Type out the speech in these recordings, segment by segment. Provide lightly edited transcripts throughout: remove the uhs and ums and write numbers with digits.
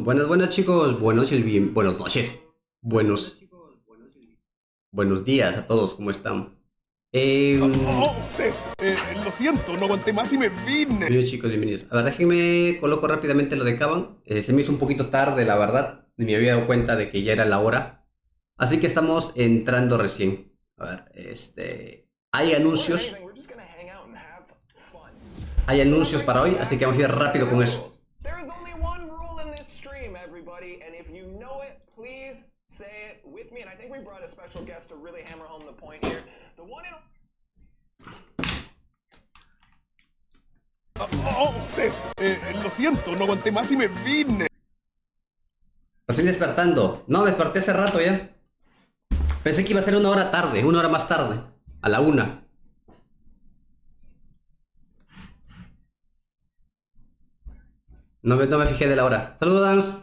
Buenas chicos, buenas noches, buenos días a todos, ¿cómo están? Lo siento, no aguanté más y me vine. Bienvenidos chicos, bienvenidos. A ver, déjenme coloco rápidamente lo de KABAM. Se me hizo un poquito tarde, la verdad, ni me había dado cuenta de que ya era la hora. Así que estamos entrando recién. A ver, hay anuncios. Hay anuncios para hoy, así que vamos a ir rápido con eso. Lo siento, no aguanté más y me vine. Recién despertando. No, me desperté hace rato ya. Pensé que iba a ser una hora tarde, una hora más tarde. A la 1. No me fijé de la hora. Saludos, Dance.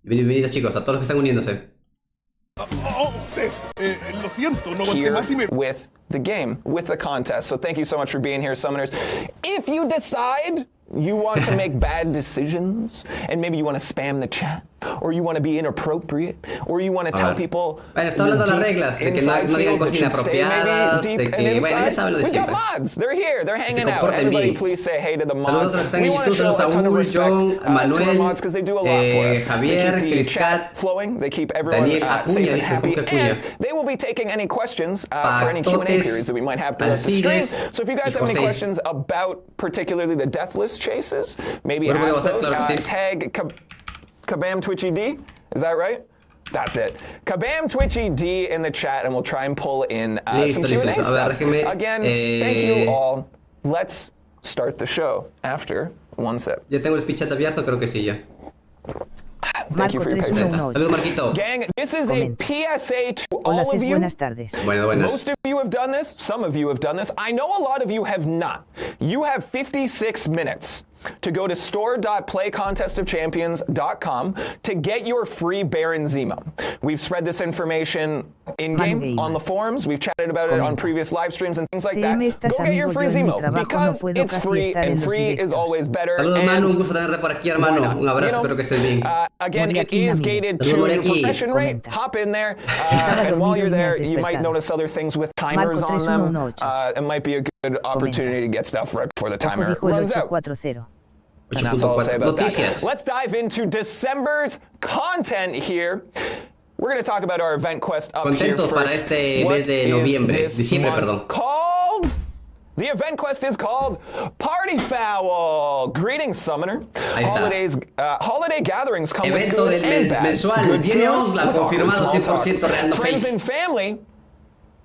Bienvenidos chicos, a todos los que están uniéndose. Lo siento, no aguanté más y me... with the game, with the contest. So thank you so much for being here, Summoners. If you decide you want to make bad decisions, and maybe you want to spam the chat, or you want to be inappropriate, or you want to tell people... Bueno, está hablando de las reglas, de que no digan cosas inapropiadas, de que... Bueno, ya saben lo de siempre. We got mods, they're here, they're hanging out. Everybody please say hey to the mods. Saludos a los que están en YouTube, saludos a Saúl, John, Manuel, Javier, Criscat, Daniel Acuña, dice Buca Acuña. They will be taking any questions for any Q&A periods that we might have throughout the stream. So if you guys have any questions about particularly the death list chases, maybe ask those, tag KABAM Twitchy D, is that right? That's it. KABAM Twitchy D in the chat, and we'll try and pull in some Q&A stuff. Again, thank you all. Let's start the show after one sip. Ya tengo el speech chat abierto, creo que sí ya. Thank you for your patience. Saludos, Marquito. Gang, this is a PSA to all of you. Buenas tardes. Buenas. Most of you have done this. Some of you have done this. I know a lot of you have not. You have 56 minutes to go to store.playcontestofchampions.com to get your free Baron Zemo. We've spread this information in-game on the forums. We've chatted about it on previous live streams and things like that. Go get your free Zemo because it's free and free is always better. Saludos, Manu, un gusto tenerte por aquí, hermano. Un abrazo, espero que estés bien. Again, it is gated to your profession rate. Hop in there, and while you're there, you might notice other things with timers on them. It might be a good opportunity to get stuff right before the timer runs out. And that's all I'll say about that. Let's dive into December's content here. We're going to talk about our event quest up here first. Para este mes de noviembre, diciembre, perdón. The event quest is called Party Foul. Greetings, Summoner. Ahí está. Holiday gatherings come Evento with good del and bad. mensual. Viene Osla, confirmado 100% real, no friends fake. and family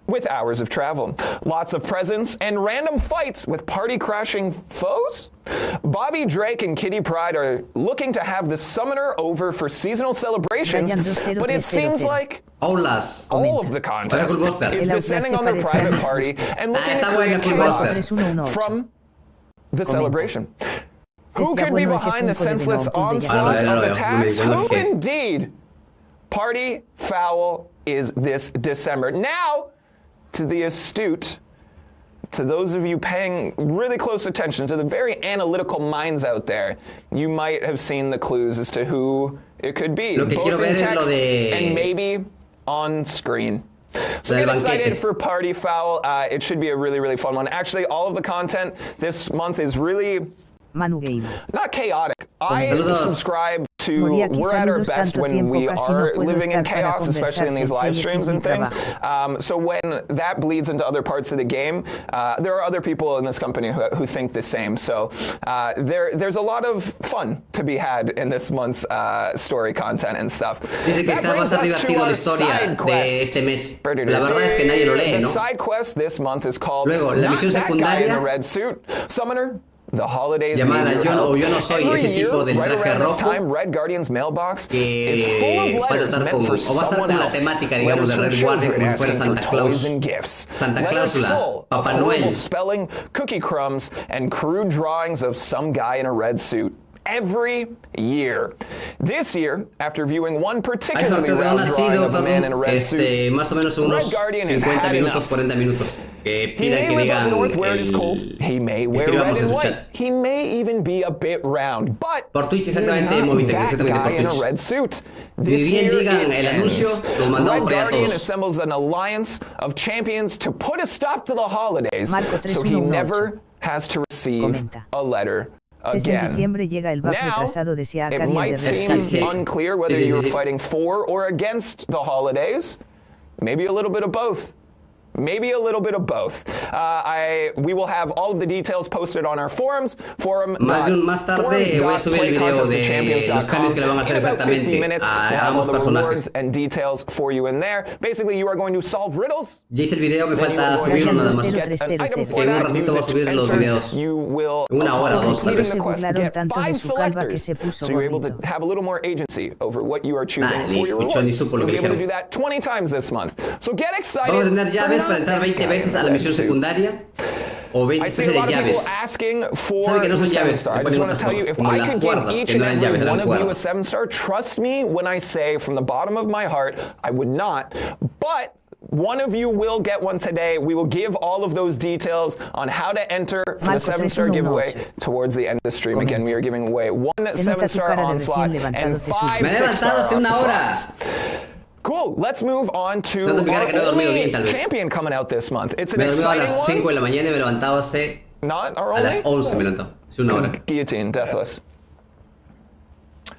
with hours of travel. Lots of presents and random fights with party-crashing foes. Bobby Drake and Kitty Pryde are looking to have the Summoner over for seasonal celebrations, but it seems like all of the content is descending on their private party and looking to create chaos from the celebration. Who could be behind the senseless onslaught of attacks? Who indeed? Party Foul is this December. Now, to the astute, to those of you paying really close attention, to the very analytical minds out there, you might have seen the clues as to who it could be, both in text and maybe on screen. So get excited for Party Foul. It should be a really, really fun one. Actually, all of the content this month is really not chaotic. I subscribe to, we're at our best when we are living in chaos, especially in these live streams and things. So when that bleeds into other parts of the game, there are other people in this company who think the same. So there's a lot of fun to be had in this month's story content and stuff. Dice que está bastante divertido la historia de este mes. La verdad es que nadie lo lee, ¿no? The side quest this month is called Luego, la misión secundaria. In the red suit. Summoner. The holidays llamada Yo no soy ese tipo del traje rojo Red Guardian's mailbox que is full of letters va a estar con la temática, digamos, de Red Guardian como si fuera Santa Claus, Santa Clausula, Papá Noel, spelling, cookie crumbs, and crude drawings of some guy in a red suit. Every year. This year, after viewing one particularly round drawing of a man in a red suit, más o menos unos 50 minutos, 40 minutos. que He pidan may que live up digan north where it is cold. He may wear red escribamos en and su white. chat. He may even be a bit round. But Por Twitch, he is exactamente, not Movitec, that exactamente por guy in a Twitch. red suit. Ni This bien year digan it el anuncio, ends. los mandamos Red para allá Guardian todos. assembles an alliance of champions to put a stop to the holidays, Marco so he 3118. never has to receive Comenta. a letter Desde en again. diciembre llega el buff Now, retrasado de Sia it Carrier might de seem Red Sí. unclear whether Sí. you're fighting for or against the holidays. Maybe a little bit of both. Maybe a little bit of both. We will have all of the details posted on our forums. Más tarde voy a subir el video de los cambios que le van a hacer exactamente a ambos personajes. And details for you in there. Basically, you are going to solve riddles. Ya hice el video, me falta subirlo nada más. En un ratito voy a subir los videos. Una hora o dos, tal vez. Se burlaron tanto de su calva que se puso So you're able to gordito. have a little more agency over what you are choosing Ni for your escuchó ni reward. supo lo You'll que be able to dijeron. do that 20 times this month. So get excited. Vamos a tener llaves for para entrar 20 not veces a la misión secundaria o 20 I see especies a de lot of people llaves. asking for Sabe que no son the llaves, 7-star. le I ponen just want to otras tell you, cosas, if como I las could give cuerdas, each que and no eran every llaves, eran one of you a cuerdas. 7-star, trust me when I say from the bottom of my heart, I would not. But one of you will get one today. We will give all of those details on how to enter for the Marco 7-star 3118. giveaway towards the end of the stream. Again, we are giving away one Se nota tu 7-star cara de onslaught recién and levantado, 5 Jesús. Me he levantado hace una hora. onslaughts. Cool. Let's move on to Se nota mi cara our que no he dormido only bien, tal vez. champion coming out this month. It's an Me dormí a exciting las 5 one. de la mañana y me he levantado hace Not our a las only. 11 me he levantado. Hace una hora. Guillotine, deathless.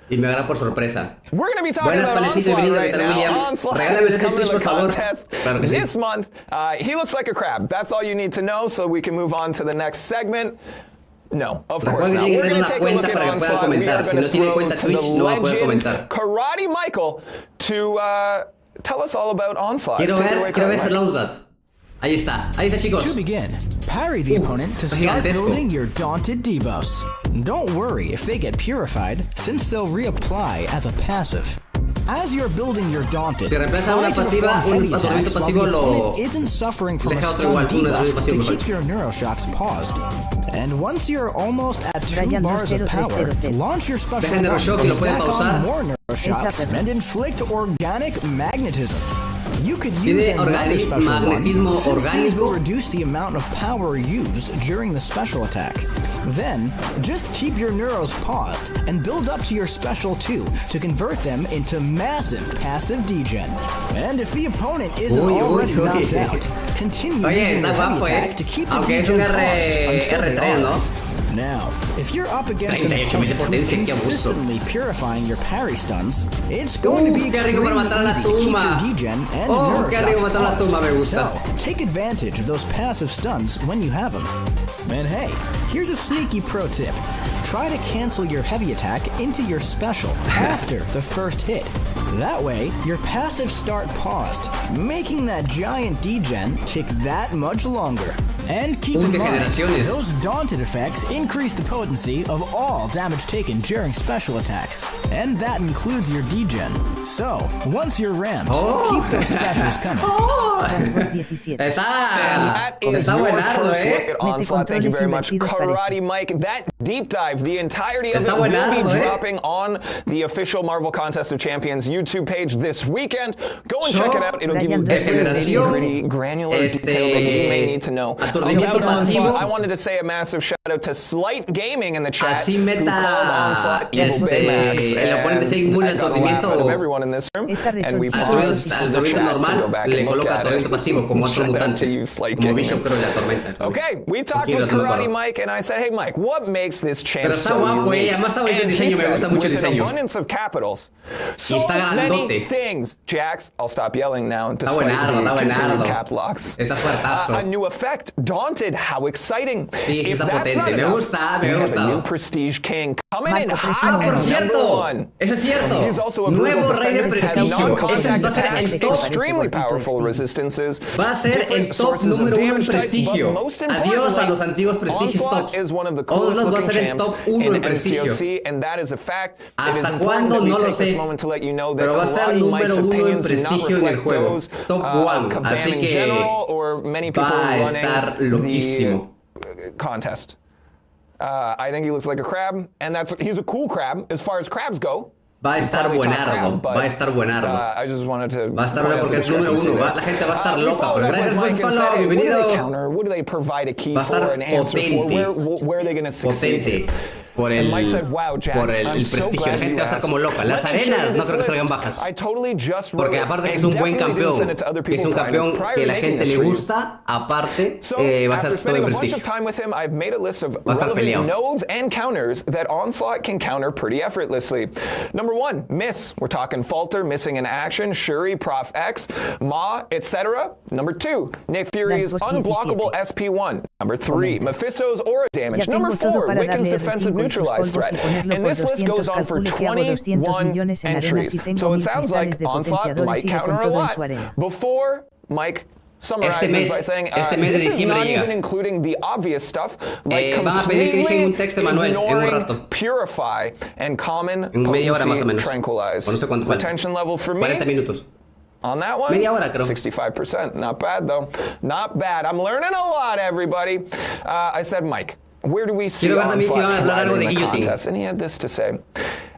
Y me agarra por sorpresa. We're going to be talking Buenas, about Panecito, Onslaught bienvenido, right ¿qué tal, now. William? Onslaught Regálame is ese coming Twitch, to por the favor. contest Claro que sí. this month. He looks like a crab. That's all you need to know, so we can move on to the next segment. No, of course Recuerden not. que tiene We're que going tener to take una a look cuenta at para que pueda Onslaught. We comentar. are Si going no to tiene throw cuenta to Twitch, the no va a poder legend comentar. Karate Michael to tell us all about Onslaught. Quiero Take it away, ver Karate Mike. Onslaught. Ahí está chicos. To begin, parry the opponent to start gigantesco. building your daunted debuffs. Don't worry if they get purified, since they'll reapply as a passive. As you're building your daunted, Si reemplaza try una to pasiva, perform heavy un aturdimiento attacks while pasivo the lo opponent isn't suffering from a deja otro stun igual, un aturdimiento debuff pasivo, to mejor keep dicho. your neuroshocks paused. And once you're almost at 2 Brian bars of 20300. power, launch your special Deja el one neuroshock y to lo pueden stack pausar. on more neuroshocks Está and inflict organic magnetism. You could use Tiene another special magnetismo one, since these will orgánico. reduce the amount of power used during the special attack. Then, just keep your neuros paused and build up to your special 2 to convert them into massive passive degen. And if the opponent isn't Uy, uy, already uy. knocked out, continue Oye, using está your heavy guapo, attack to keep the Aunque es un degen paused until they R3, are. ¿no? Now, if you're up against an 38.000 opponent who's potencia, qué abuso. consistently purifying your parry stuns, it's going to be Qué rico para extremely matar a la easy to keep tumba. your degen and Oh, qué rico neuroshocks matar a la tumba, me paused. gusta. So, take advantage of those passive stuns when you have them. And hey, here's a sneaky pro tip. Try to cancel your heavy attack into your special after the first hit. That way, your passives start paused, making that giant degen tick that much longer. And keep in de mind, generaciones. those daunted effects increase the potency of all damage taken during special attacks. And that includes your degen. So, once you're rammed, keep those specials coming. Transport 17. That is Está your buenardo, first look at Onslaught. Thank you very much, Mete Karate Mike. That deep dive, the entirety of it Está will buenardo, be dropping on the official Marvel Contest of Champions YouTube page this weekend. Go and check it out. It'll give you De generación, pretty granular detail that you may need to know. aturdimiento About Onslaught, pasivo. I wanted to say a massive shout out to Slight Gaming in the chat. Así who meta called Onslaught Evil Baymax, el oponente and sea inmune al that got a laugh aturdimiento out of everyone in this room. Esta And we rechonchita paused al the aturdimiento chat to go normal back le and look coloca at aturdimiento it. pasivo como Shout otros out to mutantes you, Slight como Gaming. Bishop creo y la tormenta. Okay, we talked Poquito, with no me Karate acuerdo. Mike, and I said, hey, Mike, what makes this champ Pero está so guapo, unique? además está bonito el And diseño, he me gusta said, mucho el with an diseño. abundance of capitals, so está many grandote. things. Jax, I'll stop yelling now, Está despite buenardo, the está continued buenardo. cap locks. Está fuertazo. A new effect, Daunted, how exciting. Sí, sí If está that's potente. not Me enough, gusta, me we have gusta. a new Prestige King coming in Marco hot Ah, por at cierto, number 1. eso es cierto. He's also a Nuevo brutal rey de defender, has prestigio. Ese non-contact va a ser attacks, el top. extremely powerful resistances. Va a ser el different top sources of número 1 en damage types, prestigio. but most Adiós a importantly, los antiguos prestigios Onslaught tops. is one of the coolest Onslaught va a looking ser el champs top 1 in en prestigio. MCOC, and that is a fact. It is ¿Hasta important cuándo? that we No lo take this sé. moment to let you know that Pero va a ser Karate Mike's número 1 en opinions do not prestigio en el reflect juego. those Top of 1. KABAM Así in que general or many people va a running estar loquísimo. the contest. I think he looks like a crab, and he's a cool crab as far as crabs go. Va a estar buenardo, va a estar buenardo. Va a estar bueno porque es número 1, la gente va a estar loca, pero gracias por el follow, bienvenido. Va a estar potente por el prestigio, la gente va a estar como loca. Las arenas no creo que salgan bajas, porque aparte que es un buen campeón, que es un campeón que la gente le gusta, aparte va a estar todo en prestigio. Va a estar peleado. Nodes and counters that Onslaught can counter pretty effortlessly. Number 1, Miss. We're talking Falter, Missing in Action, Shuri, Prof X, Ma, etc. Number 2, Nick Fury's Unblockable SP1. Number 3, Mephisto's Aura Damage. Number 4, Wiccan's Defensive Neutralize Threat. And this list goes on for 21 entries. So it sounds like Onslaught might counter a lot. Before Mike summarizes by saying, mes de diciembre not llega. even including the obvious stuff, like Van a pedir que dejen un texto de Manuel en un rato. Purify and common En media hora más o potency menos. tranquilize. O no sé cuánto falta. Retention level for me, 40 minutos. on that one, Media hora, creo. 65%. Not bad, though. Not bad. I'm learning a lot, everybody. I said, Mike, where do we see Quiero ver también si van a Onslaught hablar algo thriving de in the guillotine. contest? And he had this to say.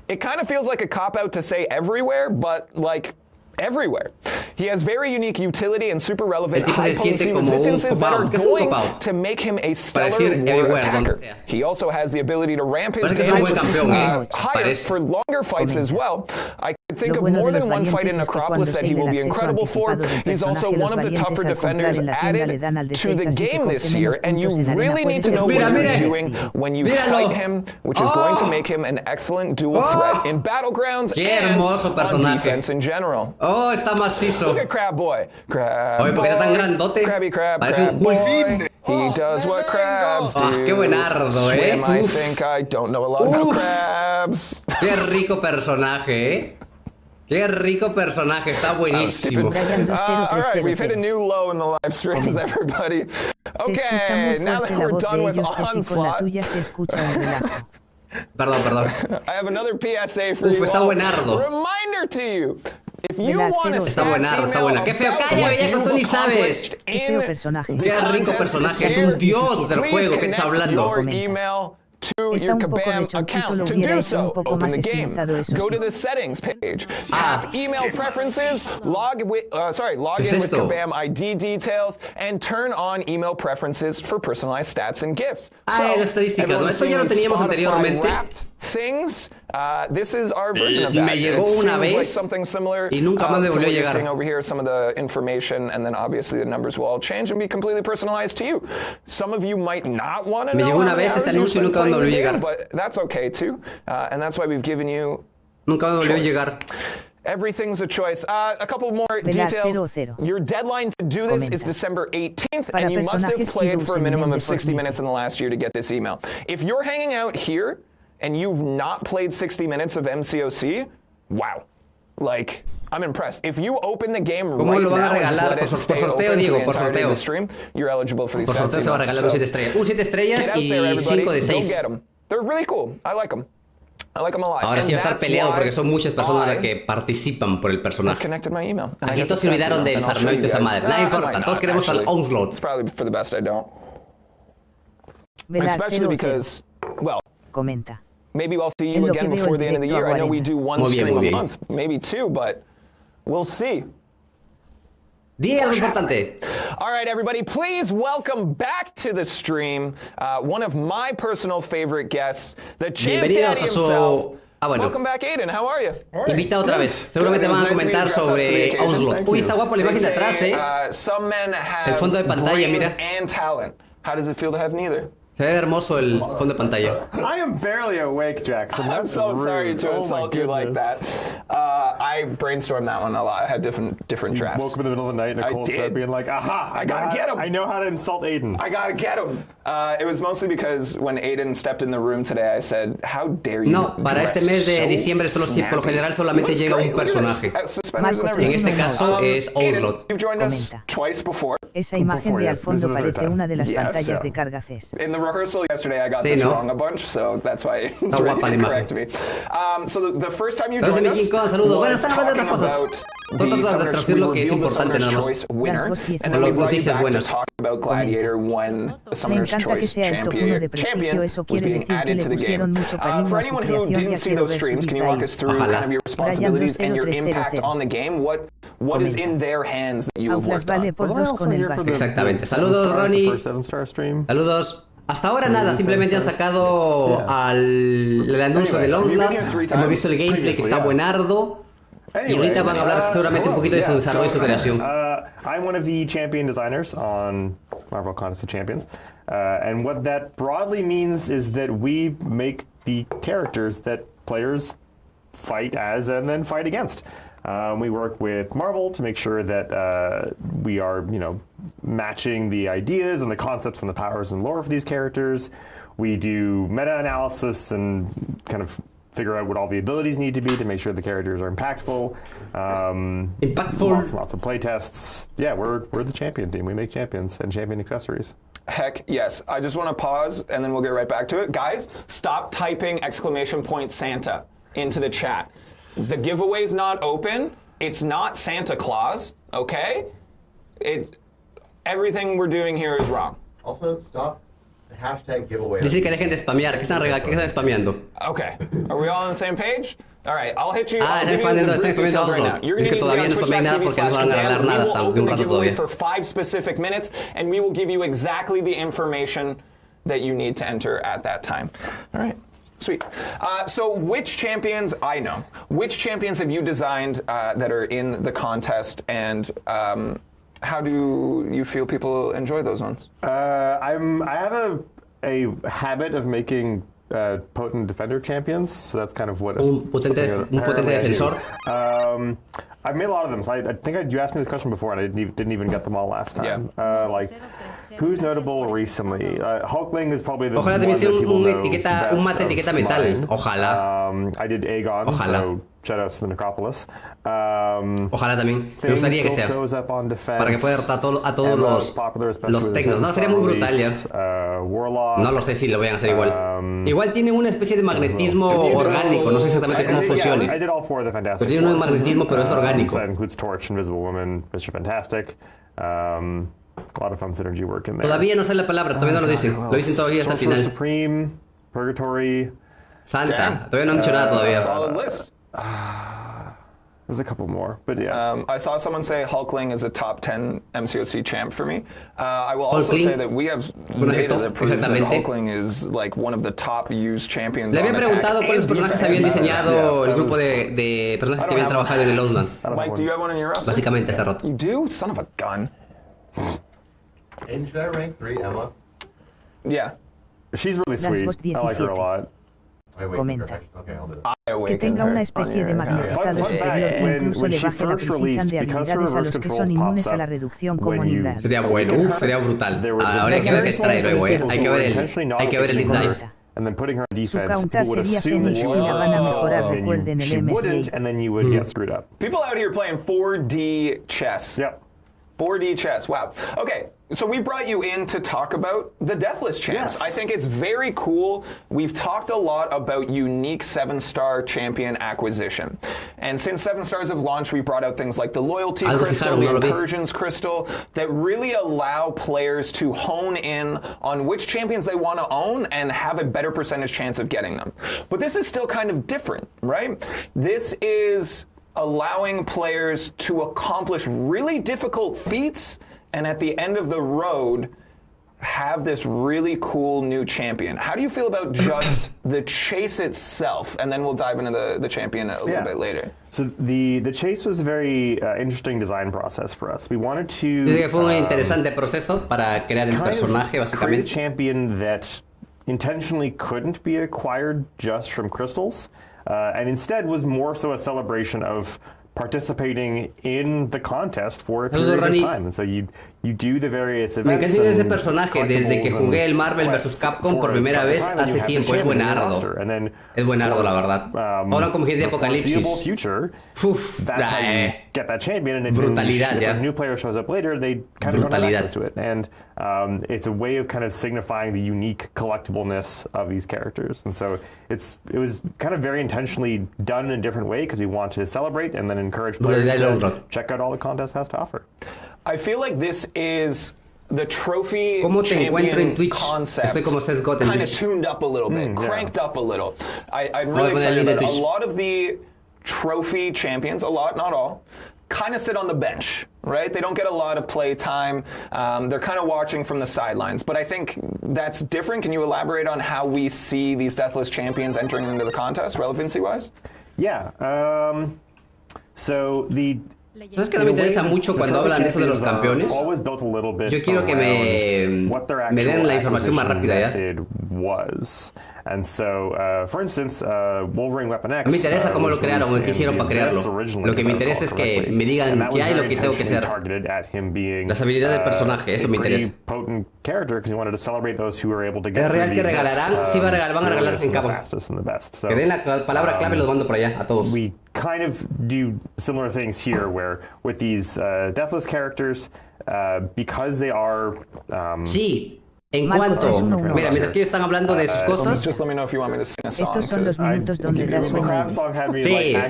It kind of feels like a cop-out to say everywhere, but like everywhere. He has very unique utility and super relevant El tipo high se siente potency como un resistances that are cop-out. ¿Qué es un going cop-out? to make him a Para stellar decir war everywhere, donde attacker. sea. He also has the ability to ramp his Parece que es un damage buen campeón, higher parece. for longer fights as well. I could think Lo of bueno more de than los one fight in valientes es que Necropolis cuando that se he le will da be acceso incredible for. anticipado del He's also personaje, one los of the valientes tougher al defenders comprar en la tienda le added dan al to D6, the así que game this compre year, menos and you puntos en arena really puede need to ser know un what Mira, you're mira. doing when you Míralo. fight him, which is going to make him an excellent dual threat in battlegrounds Qué and hermoso on personaje. defense in general. Oh, está macizo. Look at Crab Boy. Crab Oye, ¿por qué era tan grandote? Crabby Crab, Parece Crab un Hulk. Boy. He does what crabs do. Ah, qué buenardo, Swim, I Uf. think I don't know a lot about Uf. crabs. Qué rico personaje, Qué rico personaje, está buenísimo. All right, we've hit a new low in the live streams, everybody. Okay, now that we're done with Onslaught, Perdón. I have another PSA for Uf, you está all. buenardo. Reminder to you. If you want to Está buenardo, está buena. Qué feo, calla, bellaco, tú ni sabes. Qué feo personaje. Qué rico personaje, es un dios del juego, ¿qué estás hablando? To Está your un poco KABAM de chonchito, account. lo To hubiera do hecho un so, poco open más the game, estilizado, eso go sí. to the settings page, tap email preferences, log in with KABAM ID details, and turn on email preferences for personalized stats and gifts. La estadística, ¿no? Eso ya lo teníamos anteriormente. Things, this is our version of Me that. llegó It una seems like vez something similar, y nunca más me to volvió what a you're llegar. seeing over here, some of the information, and then obviously the numbers will all change and be completely personalized to you. Some of you might not want to know Me llegó una how many vez este hours you've anuncio y been nunca me playing volvió a the game, llegar. but that's okay too, and that's why we've given you Nunca me volvió a choice. llegar. Everything's a choice. A couple more details. Your deadline to do this is December 18th, and you must have played for a minimum of 60 minutes in the last year to get this email. If you're hanging out here and you've not played 60 minutes of MCOC, wow. Like, I'm impressed. If you open the game right ¿Cómo lo van a now and regalar? let it Por stay sorteo, open Diego, for the por entirety of sorteo. the stream, you're eligible for these Por stats sorteo se va a regalar un 7 estrellas. Un 7 estrellas Get out there, y everybody. 5 de Go 6. get them. They're really cool. I like them. I like them a lot. Ahora sí va a estar peleado porque son muchas personas las I que participan por el personaje. connected my email. Aquí todos se olvidaron del farmeo y de esa madre. Nada importa, todos queremos al Onslaught. It's probably for the best I don't. Especially because, well, comenta. maybe I'll see you again before the end of the year. I know we do one Muy bien, stream muy a bien. month, maybe two, but we'll see. Di algo importante. All right, everybody, please welcome back to the stream one of my personal favorite guests, the champ daddy Bienvenidos a su... himself. bueno. Welcome back, Aiden. How are you? Invita otra vez. Seguramente van a comentar sobre Onslaught. Uy, está guapo la imagen de atrás, Some men have El fondo de pantalla, brains mira. and talent. How does it feel to have neither? Se ve hermoso el fondo de pantalla. I am barely awake, Jackson. I'm That's so rude. sorry to insult you like that. I brainstormed that one a lot. I had different drafts. Woke up in the middle of the night and I a cold did. sweat being like, aha, I gotta get him. I know how to insult Aiden. I gotta get him. It was mostly because when Aiden stepped in the room today, I said, "How dare you?" No, para este mes de dress so diciembre solo, por lo general solamente snappy?" llega un Look at this. personaje. Suspenders and Marco, En everything. este caso es Aiden, Onslaught. you've joined us Comenta. twice before. Esa imagen de al fondo parece una de las Yes, pantallas de carga CES. In the rehearsal yesterday, I got Sí, this ¿no? wrong a bunch, so that's why it's Está ready guapa la to imagen. correct me. So the first time you Gracias, joined us Miquín, saludos. Bueno, was están hablando de talking otras cosas. about the de Summoner's, traducir we lo que es revealed the importante Summoner's nada más. Choice winner, Las and then we brought you noticias back to buenas. talk about Gladiator when the Summoner's encanta que Choice sea el top 1 de prestigio, eso was quiere being decir que added le to the game. pusieron mucho cariño For a su anyone who creación, didn't ya see quiero those ver su streams, can you vida walk ahí. us through Ojalá. kind of your responsibilities and your 20300. impact on the game? What is in their hands that you have Outlast worked vale on? por Wasn't I 2 also con el here for base. Exactamente. the Saludos, 7-star, Ronnie. The first 7-star stream. Saludos. Hasta ahora nada, simplemente han sacado el anuncio del ONSLAUGHT. Hemos visto el gameplay que está buenardo. Y ahorita van a hablar seguramente un poquito de su desarrollo y su creación. I'm one of the champion designers on Marvel Contest of Champions. And what that broadly means is that we make the characters that players fight as and then fight against. We work with Marvel to make sure that we are, matching the ideas and the concepts and the powers and lore for these characters. We do meta-analysis and kind of figure out what all the abilities need to be to make sure the characters are impactful. Lots of play tests. Yeah, we're the champion team. We make champions and champion accessories. Heck yes. I just want to pause and then we'll get right back to it. Guys, stop typing !Santa into the chat. The giveaway's not open. It's not Santa Claus, okay? Everything we're doing here is wrong. Also, stop the hashtag giveaway. Dice que dejen de spamear. ¿Qué están spameando? Okay. Are we all on the same page? All right, I'll hit you. Ah, I'll give you están the spameando brief details right Oslo. now. You're Es going que to todavía no spameen nada porque no van a regalar nada hasta de un rato todavía. for 5 specific minutes, and we will give you exactly the information that you need to enter at that time. All right. Sweet. So which champions, I know, which champions have you designed that are in the contest, and how do you feel people enjoy those ones? I have a habit of making potent defender champions, so that's kind of what Un potente defensor. I've made a lot of them, so I think you asked me this question before, and I didn't even get them all last time. Who's notable recently? Hulkling is probably the Ojalá one también that sea people un know etiqueta, un best mate of etiqueta metal. mine. Ojalá. I did Aegon, Ojalá. so Shadows to the Necropolis. Ojalá también. Me Thing gustaría que still sea. shows up on defense. Para que pueda derrotar a todos los tecnos. No, sería muy brutal ya. Warlock. No lo sé si lo vayan a hacer igual. Igual tiene una especie de magnetismo orgánico. No sé exactamente cómo funcione. I did all 4 of the Fantastic Pero tiene un Four. magnetismo, pero es orgánico. So that includes Torch, Invisible Woman, Mr. Fantastic. A lot of fun synergy work in there. Todavía no sale la palabra, todavía no lo dicen. Lo dicen todavía hasta el Sorcerer final. Supreme, Purgatory. Santa. Todavía no han dicho nada todavía. Solid list. There's a couple more, but yeah. I saw someone say Hulkling is a top 10 MCOC champ for me. I will also Hulkling. say that we have data that proves that Hulkling is like one of the top used champions. Le había on preguntado attack cuáles and personajes defense. habían diseñado el that grupo was- de personajes que habían trabajado en el Oldman. Mike, do you have one in your roster? Básicamente hace rato. You do? Son of a gun. In Jedi rank 3, Emma. Yeah. She's really sweet. Ghost I like her a 17. lot. I wait. Comenta. Okay, I'll do it. I Que awakened tenga her una on especie de your magnetizado Fun superior fact, que incluso when le she baje la first precisión released, de because her habilidades a reverse los que control son inmunes pops a la up reducción when you- comunidad. Sería bueno, sería brutal. There was Habría que ver very el small trailer, güey. people Hay who que were ver intentionally not hay que ver el deep awakening dive. her, and then putting her in Su defense, counter people would sería assume that she finish y la van a mejorar, and recuerden el she wouldn't, MSA. and then you would get screwed up. People out here playing 4D chess. Yep. 4D chess. Wow. Okay, so we brought you in to talk about the Deathless Champs. Yes. I think it's very cool. We've talked a lot about unique 7-star champion acquisition. And since 7 stars have launched, we brought out things like the Loyalty Algo Crystal, fijaron, the no lo vi. Incursions Crystal, that really allow players to hone in on which champions they want to own and have a better percentage chance of getting them. But this is still kind of different, right? This is allowing players to accomplish really difficult feats and at the end of the road have this really cool new champion. How do you feel about just the chase itself? And then we'll dive into the champion a little bit later. So the chase was a very interesting design process for us. We wanted to Dice que fue un interesante proceso para crear el kind of personaje, create a básicamente. champion that intentionally couldn't be acquired just from crystals, and instead was more so a celebration of participating in the contest for a Saludos, period Ronnie. of time. And so you you do the various Me events. encanta ese and personaje desde que collectibles jugué el and Marvel vs. quests Capcom por for primera a vez time, and you hace have the tiempo. Es champion in your buenardo. roster. And then Es buenardo, for, la verdad. Hablan como gente de the foreseeable Apocalipsis. future, Uf, that's how you get that champion. And if brutalidad, a new player shows up later, they kind of don't have access to it. And it's a way of kind of signifying the unique collectibleness of these characters. And so it was kind of very intentionally done in a different way because we want to celebrate and then encourage players to check out all the contest has to offer. I feel like this is the trophy ¿Cómo te encuentro en Twitch? concept Estoy como CesGame en kind of Twitch. tuned up a little bit, cranked up a little. I'm really excited about it. A lot of the trophy champions, a lot, not all, kind of sit on the bench, right? They don't get a lot of play time. They're kind of watching from the sidelines. But I think that's different. Can you elaborate on how we see these Deathless champions entering into the contest, relevancy-wise? Yeah. So the... ¿Sabes que no me interesa mucho cuando hablan de eso de los campeones? Yo quiero que me den la información más rápida ya. And so, for instance, Wolverine Weapon X. Me interesa cómo lo crearon, o qué hicieron para crearlo. Lo que me interesa es que me digan qué hay, lo que tengo que hacer. Las habilidades del personaje, eso me interesa. ¿Es real que regalarán? Sí, van a regalar en KABAM. Que den la palabra clave y los mando por allá, a todos. We kind of do similar things here, where with these Deathless characters, because they are... Sí. En cuanto, mira, mientras que ellos están hablando de sus cosas, estos son los minutos donde da sueño. Mira,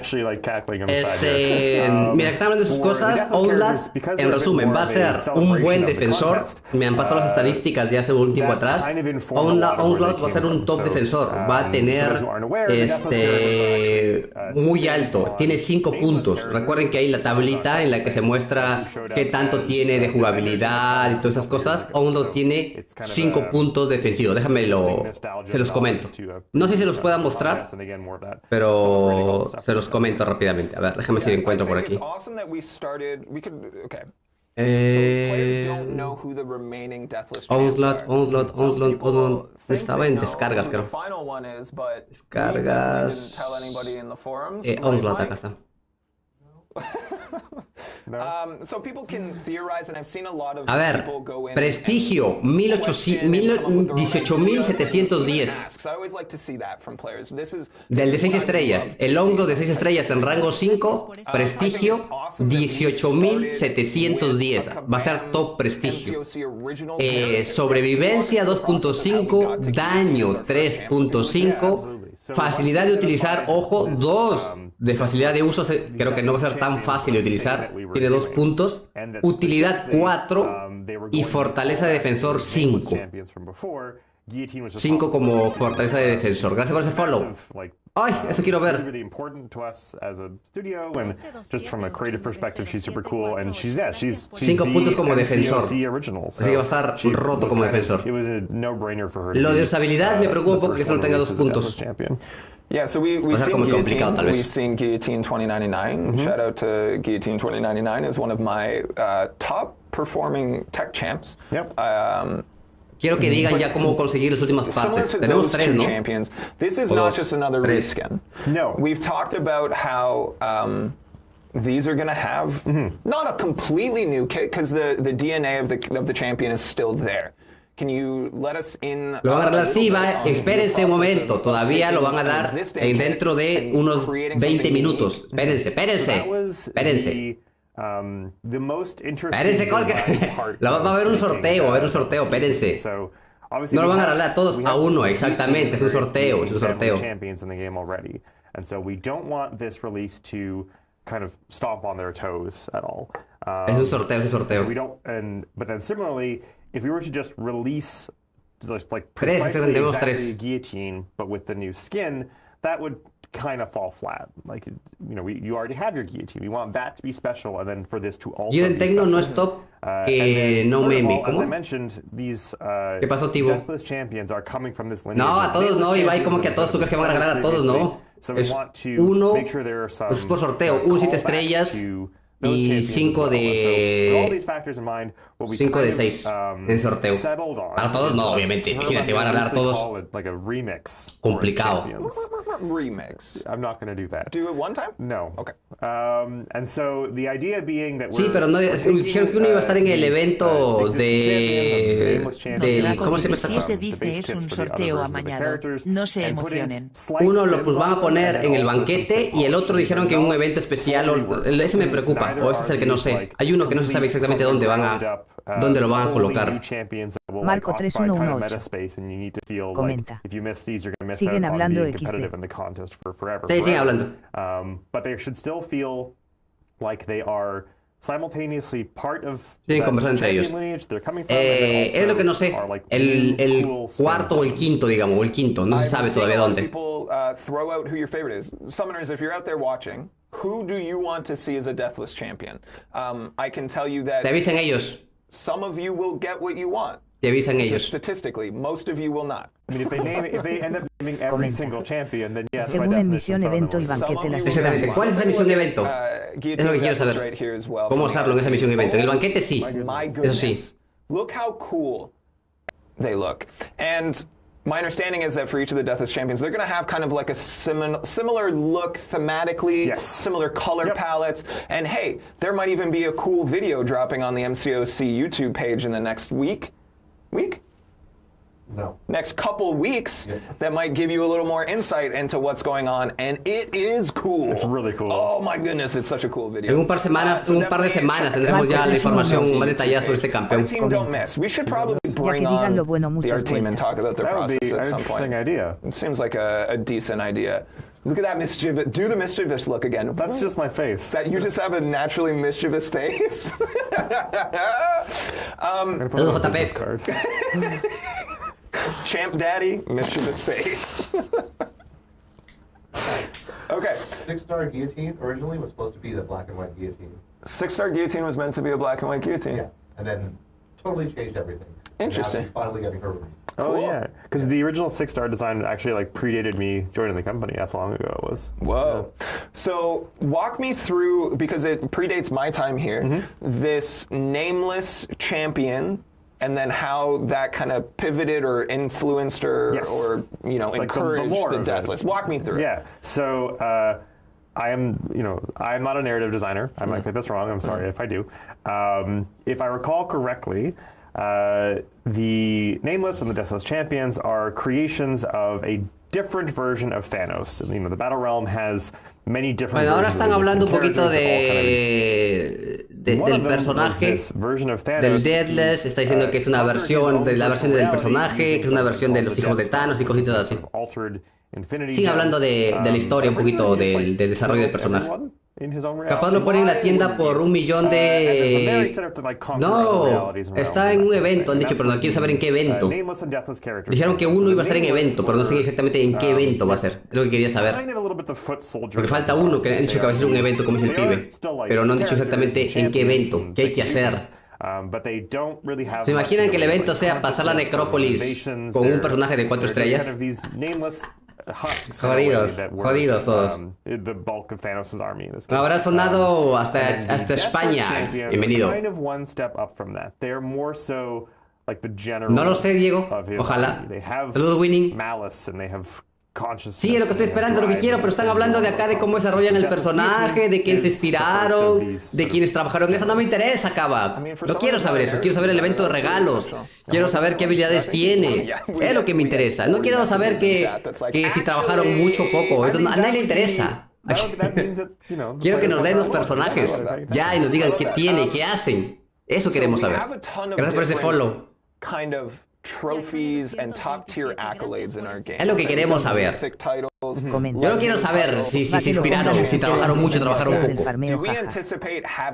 que están hablando de sus cosas, ONLSAUGHT, en resumen, va a ser un buen defensor. Me han pasado las estadísticas de hace un tiempo atrás. ONLSAUGHT va a ser un top defensor. Va a tener muy alto. Tiene 5 puntos. Recuerden que hay la tablita en la que se muestra qué tanto tiene de jugabilidad y todas esas cosas. ONLSAUGHT tiene 5 puntos defensivos. Se los comento. No sé si se los pueda mostrar, pero se los comento rápidamente. A ver, déjame si lo encuentro por aquí. ONLSAUGHT. Estaba en descargas, creo. Descargas. ONLSAUGHT, acá está. A ver, prestigio 18.710 del de 6 estrellas, el hombro de 6 estrellas en rango 5, prestigio 18.710, va a ser top prestigio. Sobrevivencia 2.5, daño 3.5, facilidad de utilizar, ojo, 2 de facilidad de uso, creo que no va a ser tan fácil de utilizar, tiene 2 puntos, utilidad 4 y fortaleza de defensor 5. 5 como fortaleza de defensor. Gracias por ese follow. Ay, eso quiero ver. 5 puntos como defensor. Así que va a estar roto como defensor. Lo de usabilidad me preocupa un poco que solo tenga 2 puntos. Yeah, so we've seen Guillotine. We've seen Guillotine 2099. Shout out to Guillotine 2099 is one of my top performing tech champs. Yep. Quiero que digan ya cómo conseguir las últimas partes. Tenemos 3, ¿no? Champions. This is not just another reskin. No. We've talked about how these are going to have not a completely new kit because the DNA of the champion is still there. Can you let us in, lo van a arreglar, sí, espérense un momento, todavía lo van a dar dentro de unos 20 minutos. Espérense. Espérense, va a haber un sorteo, espérense. No lo van a arreglar todos a uno, exactamente, es un sorteo, And so we don't want this release to kind of stomp on their toes at all. Es un sorteo. So we don't, but then similarly, if we were to just release like precisely exactly Guillotine, but with the new skin, that would kind of fall flat. Like, you know, you already have your Guillotine. We want that to be special, and then for this to also be special. No es top, que no meme. As I mentioned, these ¿Qué pasó, Tibo? Deathless champions are coming from this lineage. No, a todos no, Ibai, como que a todos tú crees que van a regalar a todos, no. So we es want to uno, make sure there are some es por sorteo, 7 estrellas, y 5 de 6 en sorteo. Para todos no, obviamente. Imagínate, van a hablar todos. Complicado. Remix. I'm not going to do that. Do it one time? No. Okay. And so the idea being that Sí, pero no dijeron que uno iba a estar en el evento de ¿cómo se llama esta cosa? Se dice es un sorteo amañado. No se emocionen. Uno lo pues van a poner en el banquete y el otro dijeron que en un evento especial. Ese me preocupa, o ese es el que no sé. Hay uno que no se sabe exactamente dónde lo van a colocar. Marco 3118 comenta. Siguen hablando XD. Sí, siguen hablando. But they should still feel like they are simultaneously part of Siguen conversando entre ellos. Es lo que no sé. El cuarto o el quinto, digamos, o el quinto. No se sabe todavía dónde. Throw out who your favorite is. Summoners, if you're out there watching, who do you want to see as a deathless champion? I can tell you that Te avisan ellos. some of you will get what you want. Te avisan Just ellos. statistically, most of you will not. I mean, if they end up naming every single champion, then yes, by Según en definition, misión, some of them evento y will. banquete las Exactamente. ¿Cuál es esa misión evento? Es lo que quiero saber. ¿Cómo usarlo en esa misión evento? En el banquete sí. Eso sí. Look how cool they look. And my understanding is that for each of the Deathless Champions, they're going to have kind of like a similar look thematically, Yes. similar color palettes, and hey, there might even be a cool video dropping on the MCOC YouTube page in the next week? No. Next couple weeks that might give you a little more insight into what's going on, and it is cool. It's really cool. Oh my goodness, it's such a cool video. En un par de semanas tendremos ya la información más detallada sobre este Our campeón. team don't miss. We should probably bring digan on lo bueno, the muchas art team and vueltas. talk about their That would be process an at some interesting point. idea. It seems like a decent idea. Look at that mischievous. Do the mischievous look again. That's just my face. That you just have a naturally mischievous face. Saludos, JP. Business card. Champ Daddy, mischievous face. Okay. 6-star guillotine originally was supposed to be the black and white guillotine. 6-star guillotine was meant to be a black and white guillotine. Yeah. And then totally changed everything. Interesting. Now she's finally getting her release. Oh Cool. yeah, because the original 6-star design actually like predated me joining the company. That's how long ago it was. Whoa. So walk me through, because it predates my time here, this nameless champion, and then how that kind of pivoted or influenced or, Yes. or you know, Like the encouraged lore the of it. Deathless. Walk me through it. Yeah. So I'm not a narrative designer. I might get this wrong. I'm sorry if I do. If I recall correctly, the Nameless and the Deathless Champions are creations of a different version of Thanos. You know, the Battle Realm has many different Bueno, ahora versions están of hablando un existing poquito characters that all kind of del personaje, this version of Thanos, del Deathless. Está diciendo que es una versión de la versión del personaje, que es una versión de los hijos de Thanos y cositas así. Sigue hablando de la historia un poquito del desarrollo del personaje. Capaz lo ponen en la tienda por 1 millón de... No, está en un evento, han dicho, pero no quiero saber en qué evento. Dijeron que uno iba a estar en evento, pero no sé exactamente en qué evento va a ser. Es lo que quería saber. Porque falta uno que han dicho que va a ser un evento como es el pibe, pero no han dicho exactamente en qué evento, qué hay que hacer. ¿Se imaginan que el evento sea pasar la necrópolis con un personaje de 4 estrellas? Jodidos todos. Me habrá sonado hasta España. Bienvenido. No lo sé, Diego. Ojalá. Saludos, Winning. Sí, es lo que estoy esperando, lo que quiero, pero están hablando de acá de cómo desarrollan el personaje, de quién se inspiraron, de quiénes trabajaron en eso. No me interesa, KABAM. No quiero saber eso. Quiero saber el evento de regalos. Quiero saber qué habilidades tiene. Es lo que me interesa. No quiero saber que si trabajaron mucho o poco. Eso a nadie le interesa. Quiero que nos den los personajes ya y nos digan qué tiene, qué hacen. Eso queremos saber. Gracias por ese follow. Trophies and top tier accolades in our game. Es lo que queremos saber. Yo no quiero saber si se inspiraron, si trabajaron mucho, trabajaron poco.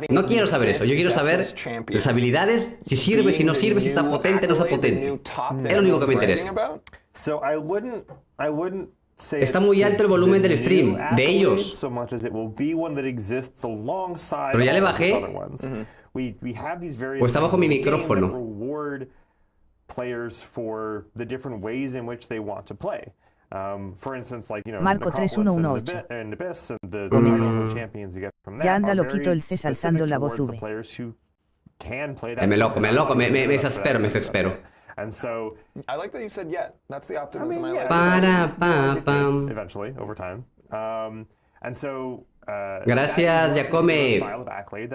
No quiero saber eso. Yo quiero saber las habilidades, si sirve, si no sirve, si está potente, no está potente. Es lo único que me interesa. Está muy alto el volumen del stream, de ellos. Pero ya le bajé. O está bajo mi micrófono. Players for the different ways in which they want to play. For instance, like, Marco Necropolis 3118. and Abyss and the titles of champions you get from that Ya anda are loquito very el Ces specific alzando la voz towards the V. players who can play that. Me desespero. And so I like that you said yet. That's the optimism I like. Para, pa, pam. eventually over time. And so Gracias, Giacome.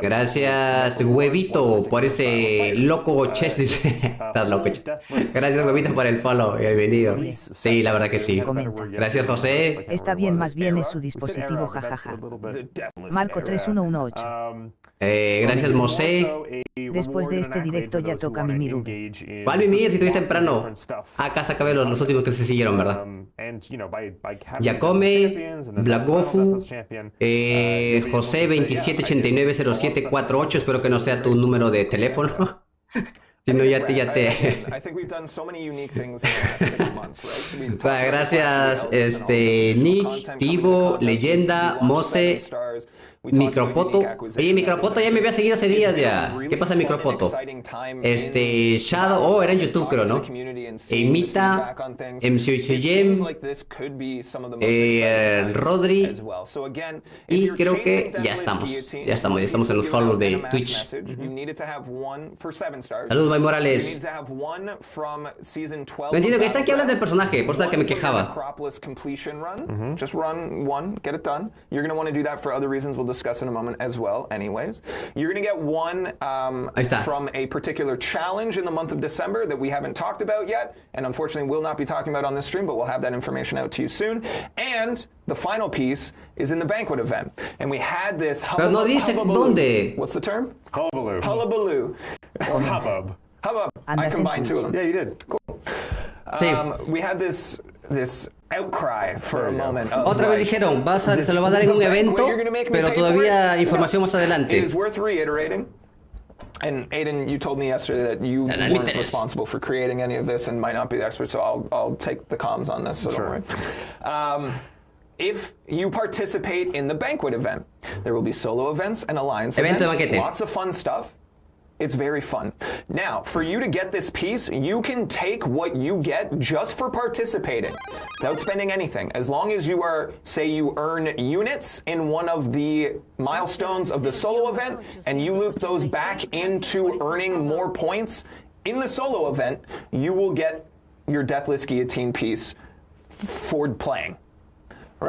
Gracias, Huevito, por ese loco chest. Estás loco. Gracias, Huevito, por el follow. Bienvenido. Sí, la verdad que sí. Comenta. Gracias, José. Está bien, más bien es su dispositivo, jajaja. Marco 3118. Gracias, Mosé. Después de este directo ya toca Mimir. ¿Cuál Mimir? Si estuviste temprano. Acá se acabé los últimos que se siguieron, ¿verdad? Giacome, Blagofu, José 27890748. Espero que no sea tu número de teléfono. Si no, ya te. Gracias, Nick, Tivo, Leyenda, Mose, Micropoto. Oye, Micropoto ya me había seguido hace días ya. ¿Qué pasa, Micropoto? Shadow, era en YouTube, creo, ¿no? Emita, MCOC, Rodri. Y creo que ya estamos en los follows de Twitch. Saludos, May Morales. No entiendo que está aquí hablando del personaje, por eso que me quejaba. Just run one, get it done. You're going to want to do that for other reasons we'll discuss in a moment as well, anyways. You're going to get one from a particular challenge in the month of December that we haven't talked about yet, and unfortunately will not be talking about on this stream, but we'll have that information out to you soon. And the final piece is in the banquet event. And we had this Pero no dice dónde. What's the term? Hullabaloo. Hullabaloo. Or hubbub. Hubbub. I combined two of them. Yeah, you did. Cool. We had this outcry for a moment. Otra vez dijeron, se lo va a dar en un evento, pero todavía información más adelante. It is worth reiterating. And Aiden, you told me yesterday that you weren't responsible for creating any of this and might not be the expert, so I'll take the comms on this, so don't worry. If you participate in the banquet event, there will be solo events and alliance events, lots of fun stuff. It's very fun. Now, for you to get this piece, you can take what you get just for participating without spending anything. As long as you say you earn units in one of the milestones of the solo event, and you loop those back into earning more points in the solo event, you will get your Deathless Guillotine piece for playing.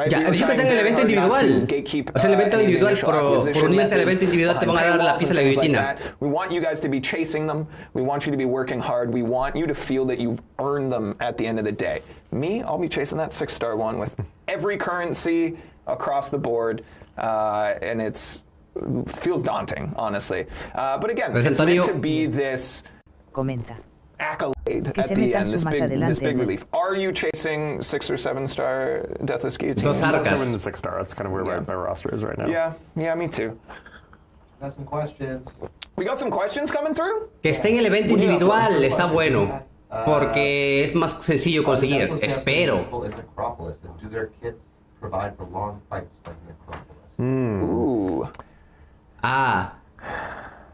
Ya, he dicho que sea en el evento individual. O sea, el evento individual, por unirte al evento individual te van a dar la pista de la guillotina. We want you guys to be chasing them. We want you to be working hard. We want you to feel that you've earned them at the end of the day. Me, I'll be chasing that 6-star one with every currency across the board, and it feels daunting, honestly. But again, it's meant to be this accolade at the end, this big relief. Are you chasing 6- or 7-star Deathless Guillotine? I'm in the 6-star. That's kind of where my roster is right now. Yeah, me too. Got some questions. We got some questions coming through? Que esté en el evento individual está bueno, porque es más sencillo conseguir, espero. Do their kits provide for long fights like Necropolis? Ooh.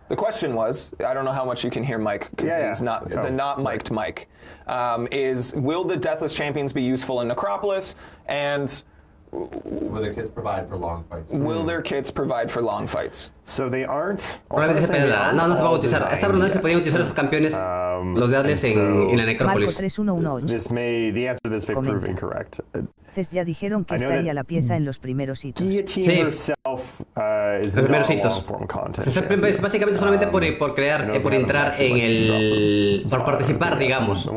The question was, I don't know how much you can hear Mike, because he's not the not mic'd Mike, is will the Deathless Champions be useful in Necropolis, and will their kits provide for long fights? Will their kits provide for long fights? So they aren't. Probablemente se puede, no se va a utilizar. Esta pregunta se podían utilizar esos campeones, los de Atlas en la Necrópolis. The answer to this may prove incorrect. Ya dijeron que estaría la pieza en los primeros hitos. Los primeros hitos. Básicamente solamente por crear, por entrar en el, por participar, digamos,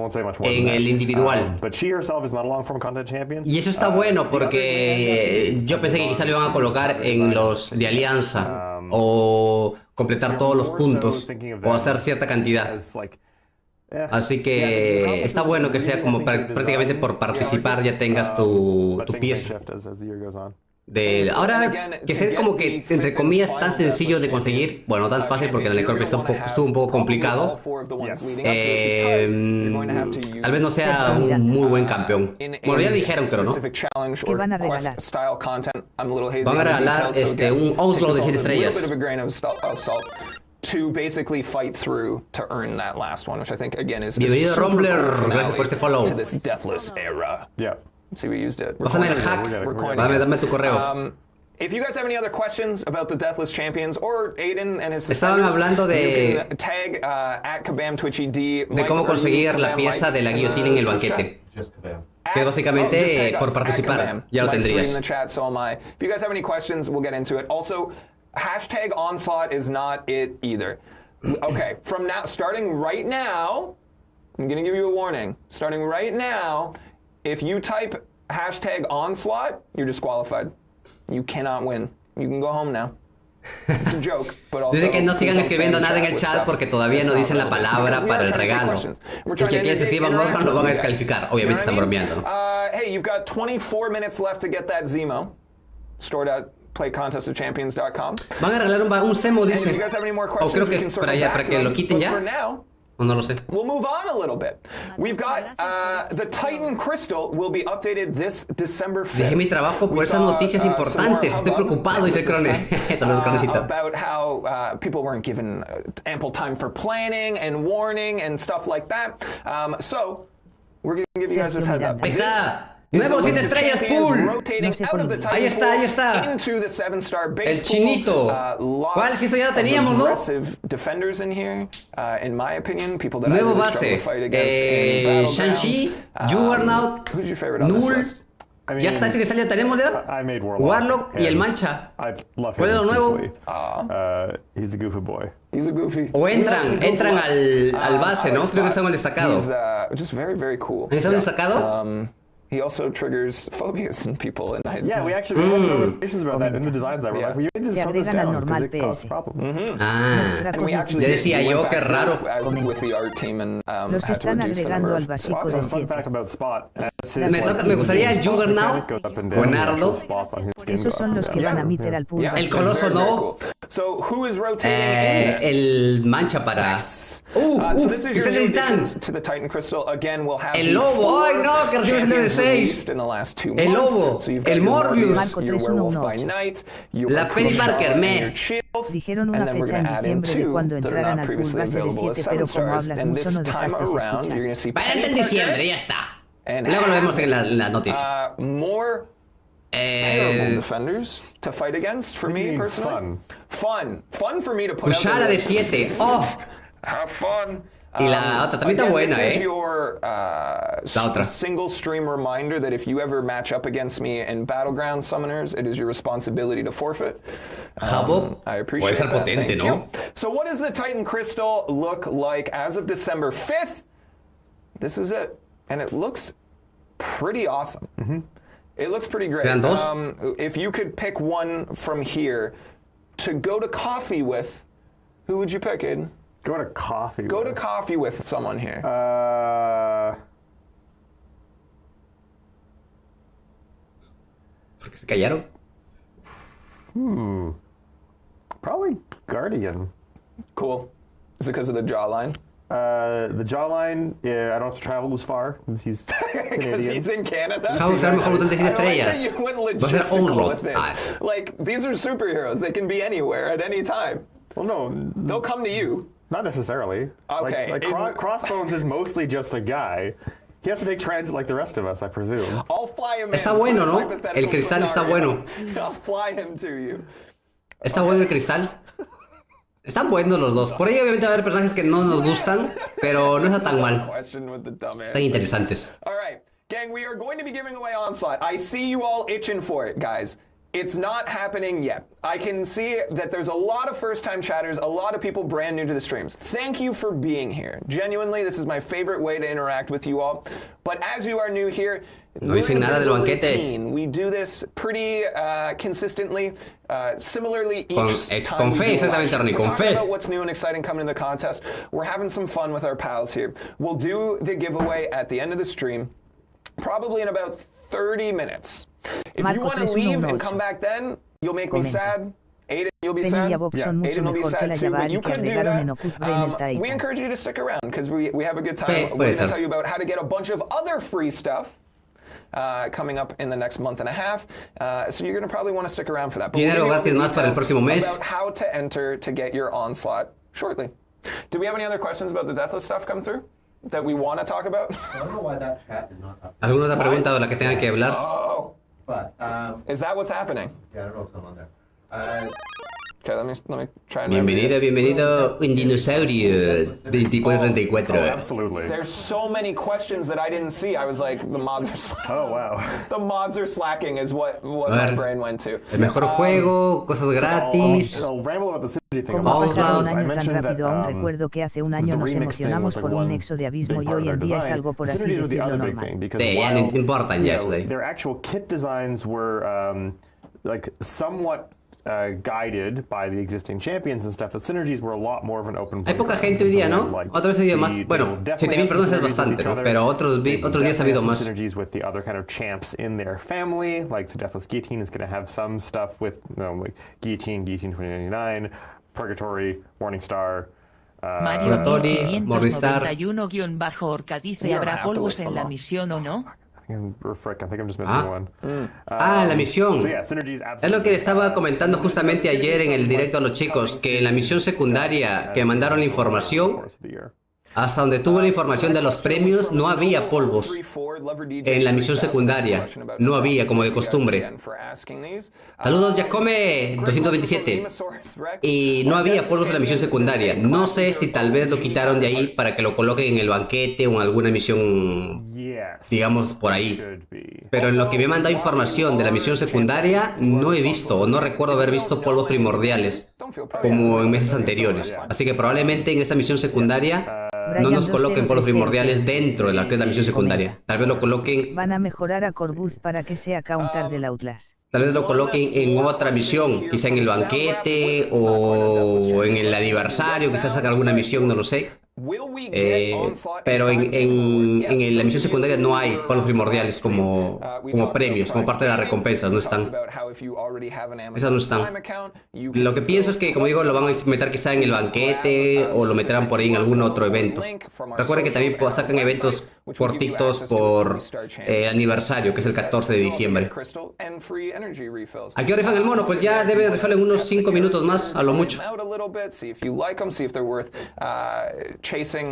en el individual. Y eso está bueno porque yo pensé que quizá lo iban a colocar en los de alianza o completar todos los puntos o hacer cierta cantidad. Así que está bueno que sea como prácticamente por participar ya tengas tu pieza. Ahora, que sea como que, entre comillas, tan sencillo de conseguir, bueno, no tan fácil porque la Necropolis estuvo un poco complicado. Tal vez no sea un muy buen campeón. Bueno, ya dijeron, creo, ¿no? ¿Qué van a regalar? Van a regalar un Onslaught de 7 estrellas. To basically fight through to earn that last one, which I think again is bienvenido Rumbler, gracias por este follow. To this Deathless era. Yeah. Let's see, we used it. Pásame el hack. Dame tu correo. If you guys have any other questions about the Deathless Champions or Aiden and his Estaban hablando de tag at KABAM TwitchED de cómo conseguir la pieza de la guillotina en el banquete. Que básicamente por participar ya lo tendrías. In the chat, so am I. If you guys have any questions, we'll get into it. Also, hashtag onslaught is not it either. Okay, from now, starting right now, I'm going to give you a warning. Starting right now, if you type hashtag onslaught, you're disqualified. You cannot win. You can go home now. It's a joke, but also, dice que no sigan escribiendo nada en el chat porque todavía no dicen la palabra para el regalo. Y que quienes escriban otro lo van a descalificar. Obviamente están bromeando. Hey, you've got 24 minutes left to get that Zemo. Stored at playcontestofchampions.com. Van a arreglar un Zemo, dice. O creo que es para que lo quiten ya. O no lo sé. We'll move on a little bit. We've got the Titan Crystal will be updated this December 5th. Dejé mi trabajo por esas noticias importantes. Estoy preocupado, dice el Crone. About how people weren't given ample time for planning and warning and stuff like that. So we're going to give you guys this heads up. Ahí está. Nuevo 7 estrellas pool. Ahí está, ahí está. El chinito. ¿Cuál? Si eso ya lo teníamos, ¿no? Nuevo base. Shang-Chi, Juggernaut, Null. Ya está, ese cristal ya tenemos, ¿verdad? Warlock y el Mancha. ¿Cuál es lo nuevo? He's a goofy boy. He's a goofy. O entran al base, ¿no? Creo que está en el destacado. Just very, very cool. ¿Está en el destacado? He also triggers phobias in people. And yeah, we actually had conversations about that in the designs that were like, we need to slow this down because it causes problems. And we actually ya decía yo, qué raro. With the art team and los están agregando al básico de 7. Me gustaría el Juggernaut o Nardo. Esos son los que van a meter al público. El Coloso no. So who is rotating el Mancha para... so this is el Titán. To the Titan Crystal. Again, we'll have el Lobo, ay no, que recibe el de 6. El Lobo, el Morbius, la Penny Parker, Dijeron una fecha en diciembre de cuando entraran al pool base de 7, pero como hablas mucho no dejaste escuchar. Para el diciembre, ya está. Luego lo vemos en las noticias. More terrible defenders to fight against for me personally. Fun for me to put out. Ushala de 7. Oh. Have fun. Y la otra también está buena, This is your single stream reminder that if you ever match up against me in Battleground Summoners, it is your responsibility to forfeit. I appreciate that. Puede ser potente, ¿no? So what does the Titan Crystal look like as of December 5th? This is it. And it looks pretty awesome. It looks pretty great. If you could pick one from here to go to coffee with, who would you pick, Aiden? Go to coffee. Go to coffee with someone here. ¿Por qué se callaron? Probably Guardian. Cool. Is it because of the jawline? The jawline, I don't have to travel as far. He's Canadian. Because he's in Canada. Vamos a usar mejor botón de 6 estrellas. Va a ser ONLSAUGHT. Like, these are superheroes. They can be anywhere at any time. Well, no. They'll come to you. Not necessarily. Okay. Like Crossbones is mostly just a guy. He has to take transit like the rest of us, I presume. I'll fly him está bueno, ¿no? El cristal está bueno. I'll fly him to you. Está bueno el cristal. Están buenos los dos. Por ahí obviamente va a haber personajes que no nos gustan, pero no está tan mal. Están interesantes. All right, gang, we are going to be giving away Onslaught. I see you all itching for it, guys. It's not happening yet. I can see that there's a lot of first-time chatters, a lot of people brand new to the streams. Thank you for being here. Genuinely, this is my favorite way to interact with you all. But as you are new here, no dicen nada del banquete. We do this pretty consistently. Similarly, each time con fe, exactamente, Ronnie, con fe. About what's new and exciting coming in the contest. We're having some fun with our pals here. We'll do the giveaway at the end of the stream, probably in about 30 minutes. If you want to leave and come back then, you'll make me sad. Aiden, you'll be sad. Aiden will be sad too, but you could do that. We encourage you to stick around because we have a good time. We're going to tell you about how to get a bunch of other free stuff coming up in the next month and a half. So you're going to probably want to stick around for that. But Dinero gratis más para el próximo mes. About how to enter to get your Onslaught shortly. Do we have any other questions about the Deathless stuff come through? that we want to talk about? I don't know why that chat is not up. ¿Alguna otra pregunta de la que tengan que hablar? Oh, But, is that what's happening? yeah, I don't know what's going on there. Okay, let me try and Bienvenido, un dinosaurio 2434. Absolutely. There's so many questions that I didn't see. I was like, the mods are Oh, wow. the mods are slacking is what my brain went to. El mejor juego, cosas gratis. I'll ramble about the synergy thing. Como All pasar un Clouds, año tan rápido, aún recuerdo que hace un año nos emocionamos por un nexo de abismo y hoy en día es algo por así decirlo normal. Sí, ya no importan ya eso de ahí. Their actual kit designs were like somewhat guided by the existing champions and stuff. The synergies were a lot more of an open. Hay poca gente hoy día, ¿no? Otra vez ha habido más. Bueno, 7.000 personas es bastante, ¿no? Pero otros días ha habido más. Synergies with the other kind of champs in their family, like so Deathless Guillotine is going to have some stuff with like Guillotine 2099, Purgatory, Morning Star. Mario Purgatory, Morning Star. 1591-Orca dice, ¿habrá polvos en la misión o no? I think I'm just missing one. La misión. So yeah, synergies Es lo que estaba comentando justamente ayer en el directo a los chicos, que en la misión secundaria que mandaron la información, hasta donde tuve la información de los premios, no había polvos. En la misión secundaria no había, como de costumbre. Saludos, Jacome 227. Y no había polvos en la misión secundaria. No sé si tal vez lo quitaron de ahí para que lo coloquen en el banquete o en alguna misión, digamos, por ahí. Pero en lo que me ha mandado información de la misión secundaria, no he visto o no recuerdo haber visto polvos primordiales como en meses anteriores. Así que probablemente en esta misión secundaria no nos coloquen polvos primordiales dentro de la que es la misión secundaria. Tal vez lo coloquen. Van a mejorar a Corbuz para que sea counter del Outlast. Tal vez lo coloquen en otra misión, quizá en el banquete o en el aniversario, quizás sacan alguna misión, no lo sé. Pero en la misión secundaria no hay polvos primordiales como premios, como parte de las recompensas, no están. Esas no están. Lo que pienso es que, como digo, lo van a meter quizá en el banquete o lo meterán por ahí en algún otro evento. Recuerden que también sacan eventos cortitos por aniversario, que es el 14 de diciembre. ¿A qué hora rifan el mono? Pues ya debe rifar en unos 5 minutos más, a lo mucho.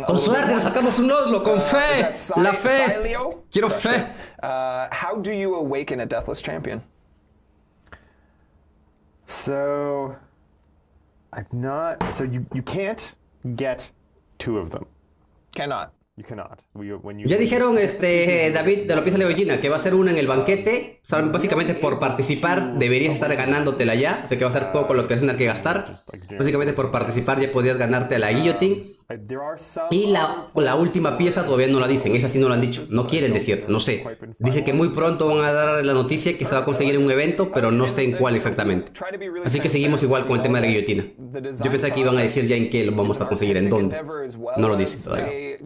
Con suerte nos sacamos un Oslo, con fe. La fe. Quiero fe. How do you awaken a deathless champion? So, So you can't get 2 of them. Cannot. You cannot. Ya dijeron David de la pieza Leollina que va a ser una en el banquete. O sea, básicamente por participar deberías estar ganándotela ya. O sea que va a ser poco lo que vas a tener que gastar. Básicamente por participar ya podrías ganarte la guillotine. Y la última pieza todavía no la dicen. Esa sí no lo han dicho. No quieren decir. No sé. Dice que muy pronto van a dar la noticia que se va a conseguir en un evento, pero no sé en cuál exactamente. Así que seguimos igual con el tema de la guillotina. Yo pensé que iban a decir ya en qué lo vamos a conseguir, en dónde. No lo dicen todavía.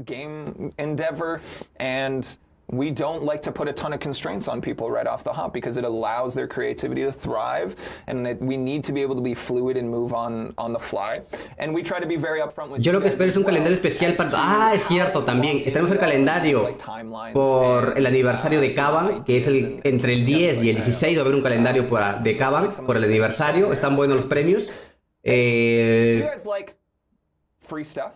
We don't like to put a ton of constraints on people right off the hop because it allows their creativity to thrive, and we need to be able to be fluid and move on the fly. And we try to be very upfront with. Yo lo que espero es un calendario especial para. Es cierto también. Tenemos el calendario por el aniversario de KABAM, que es entre el 10 y el 16 va a haber un calendario de KABAM por el aniversario. Están buenos los premios. Do you guys like free stuff?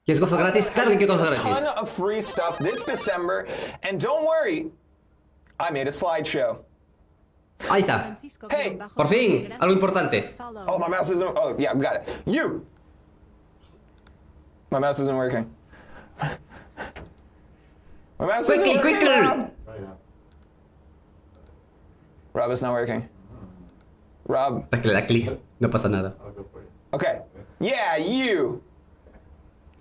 ¿Quieres cosas gratis? Claro que quiero cosas gratis. Ton of free stuff this December, and don't worry, I made a slideshow. Ahí está. Hey, por fin, algo importante. Oh, my mouse isn't. Oh, yeah, got it. You. My mouse isn't working. My mouse isn't working. Quickly. Rob, it's not working. Rob. Hasta que le da clic, no pasa nada. Okay. Yeah, you.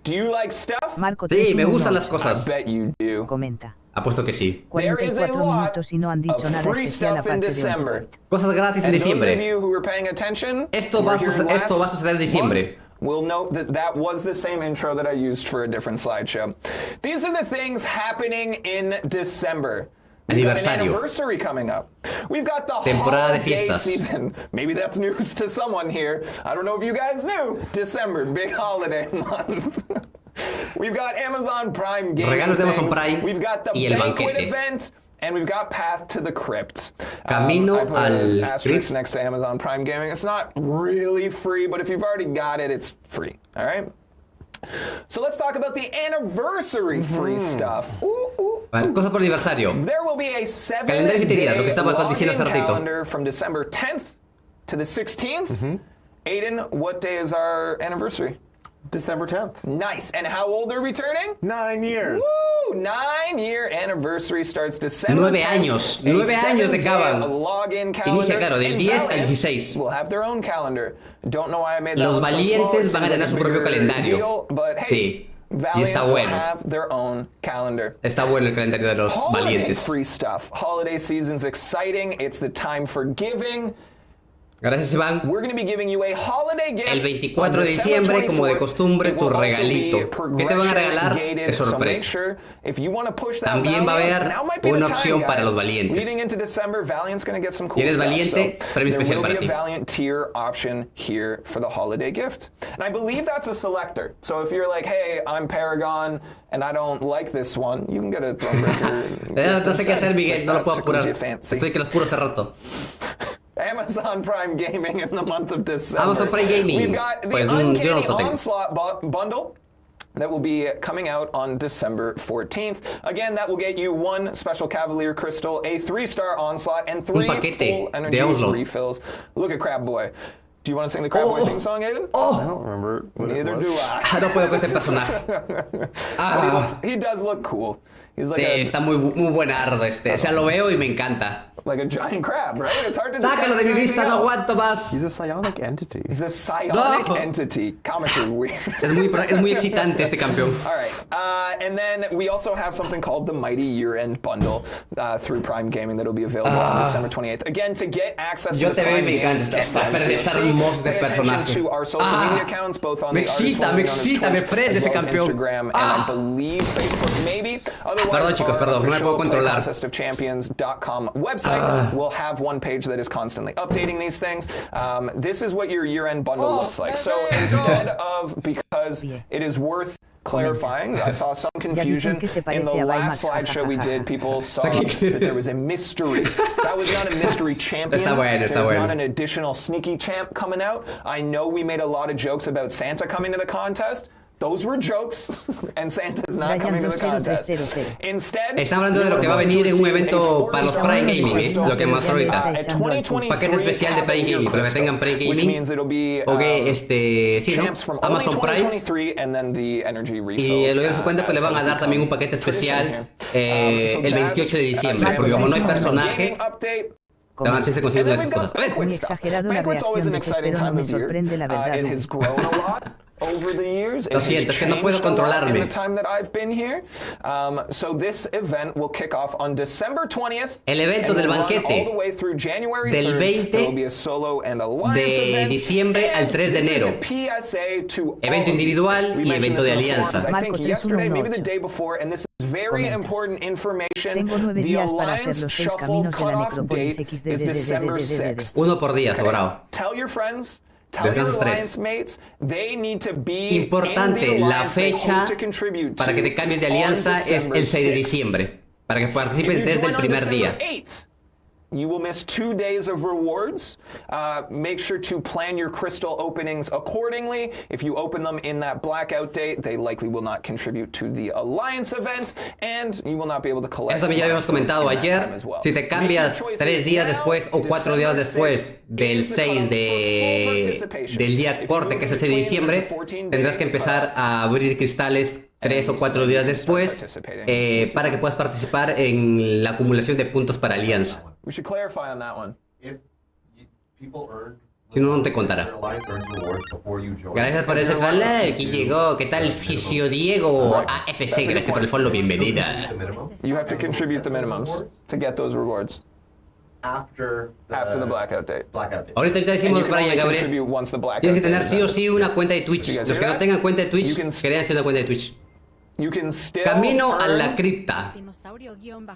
Do you like stuff? Marco, sí, me gustan las cosas. I bet you do. Comenta. Apuesto que sí. 44 minutos y no han dicho nada especial aparte de ONLSAUGHT. Cosas gratis en diciembre. Esto va a suceder en diciembre. We'll note that was the same intro that I used for a different slideshow. These are the things happening in December. We've got an anniversary coming up. We've got the holiday season. Maybe that's news to someone here. I don't know if you guys knew. December, big holiday month. We've got Amazon Prime games. Regalos de Amazon Prime. We've got the banquet event. And we've got Path to the Crypt. Camino al asterisk next to Amazon Prime Gaming. It's not really free, but if you've already got it, it's free. All right? So let's talk about the anniversary free stuff. Vale, cosas por aniversario. There will be a Calendario de 7 días, lo que estaba diciendo hace ratito. calendar from December 10th to the 16th. Aiden, what day is our anniversary? December 10th. Nice. And how old are we turning? 9 years. Woo! 9-year anniversary starts December 9 años. 9 años de KABAM. Inicia, claro, del 10 al 16. Will have their own calendar. Don't know why I made that Los one so valientes small. van a tener su propio calendario. Deal, but hey, Sí. Y está Valiant bueno. will have their own calendar. Está bueno el calendario de los Holiday valientes. free stuff. Holiday season's exciting. It's the time for giving. Gracias, Iván. We're going to be giving you a holiday gift. El 24 de diciembre, como de costumbre, tu regalito. ¿Qué te van a regalar? Es sorpresa. También va a haber una opción para los valientes. Si eres valiente, premio especial para ti. Valiant tier option here for the holiday gift. And I believe that's a selector. So if you're like, hey, I'm Paragon and I don't like this one, you can get a Thronebreaker. No sé qué hacer, Miguel, no lo puedo apurar. Estoy que los puro hace rato. Amazon Prime Gaming in the month of December. Amazon Prime Gaming. We've got the Pues Uncanny yo no lo tengo. Onslaught bundle that will be coming out on December 14th. Again, that will get you 1 special Cavalier Crystal, a 3-star Onslaught, and 3 full energy refills. Look at Crab Boy. Do you want to sing the Crab Boy theme song, Aiden? I don't remember what Neither it do was. I. No puedo con este personaje. He does look cool. He's like Sí, está muy buenardo este. O sea, lo veo y me encanta. like a giant crab, right? It's hard to Sácalo de mi describe vista, anything no else. aguanto más. He's a psionic entity. He's a psionic No. entity. Comically weird. Es muy excitante este campeón. All right, and then we also have something called the Mighty Year-End Bundle through Prime Gaming that'll be available on December 28th. Again, to get access Yo to te the veo y Prime me Gaming encanta. stuff. Pero está hermoso este Pay attention personaje. to our social media accounts, both on Me the artist excita, forum me known as excita, me Twitch, prende as ese well as campeón. Instagram, and I believe Facebook, maybe. Otherwise, Perdón, chicos, our perdón, no me official puedo controlar. contestofchampions.com website will have one page that is constantly updating these things. This is what your year-end bundle looks like. So instead of, because it is worth clarifying, I saw some confusion in the last slideshow we did. People saw that there was a mystery. That was not a mystery champion. There's not an additional sneaky champ coming out. I know we made a lot of jokes about Santa coming to the contest. Those were jokes, and Santa's not coming to the contest. Instead, está hablando de lo que va a venir en un evento para los Prime Gaming, lo que más ahorita. Un paquete especial de Prime Gaming, para que tengan Prime Gaming. O que sí, ¿no? Amazon Prime. Y lo que se cuenta, pues le van a dar también un paquete especial el 28 de diciembre, porque como no hay personaje, te van a hacer conseguir esas cosas. A ver. Muy exagerado la reacción de pero no me sorprende la verdad. Over the years, lo siento, es que no puedo controlarme. in the time that I've been here. So this event will kick off on December 20th. El evento del banquete all the way through January del 3rd. 20 There will be a solo and alliance de event. diciembre al 3 de enero. Evento individual y evento de alianza. I think yesterday, maybe the day before, and this is very important information. Tengo 9 The días para hacer alliance los 6 shuffle caminos de la cutoff necrópolis date is December 6th. Uno por día, sobrado. Tell your friends. Tell your alliance mates, they need to be Importante, la fecha para que te cambies de alianza es el 6 de diciembre, para que participes desde el primer día. You will miss 2 days of rewards. Make sure to plan your crystal openings accordingly. If you open them in that blackout date, they likely will not contribute to the Alliance event, and you will not be able to collect. Eso ya habíamos comentado ayer. Si te cambias 3 días después o 4 días después del 6 del día corte, que es el 6 de diciembre, tendrás que empezar a abrir cristales 3 o 4 días después para que puedas participar en la acumulación de puntos para alianza. We should clarify on that one. Si no, no te contará. Gracias por ese follow que llegó. ¿Qué tal, Fisio Diego? AFC, gracias por el follow, bienvenida. You have to contribute the minimums to get those rewards. After the blackout date. Ahorita decimos, Brian Gabriel, tienes que tener sí o sí una cuenta de Twitch. Los que no tengan cuenta de Twitch, créanse una cuenta de Twitch. You can still Camino a la cripta.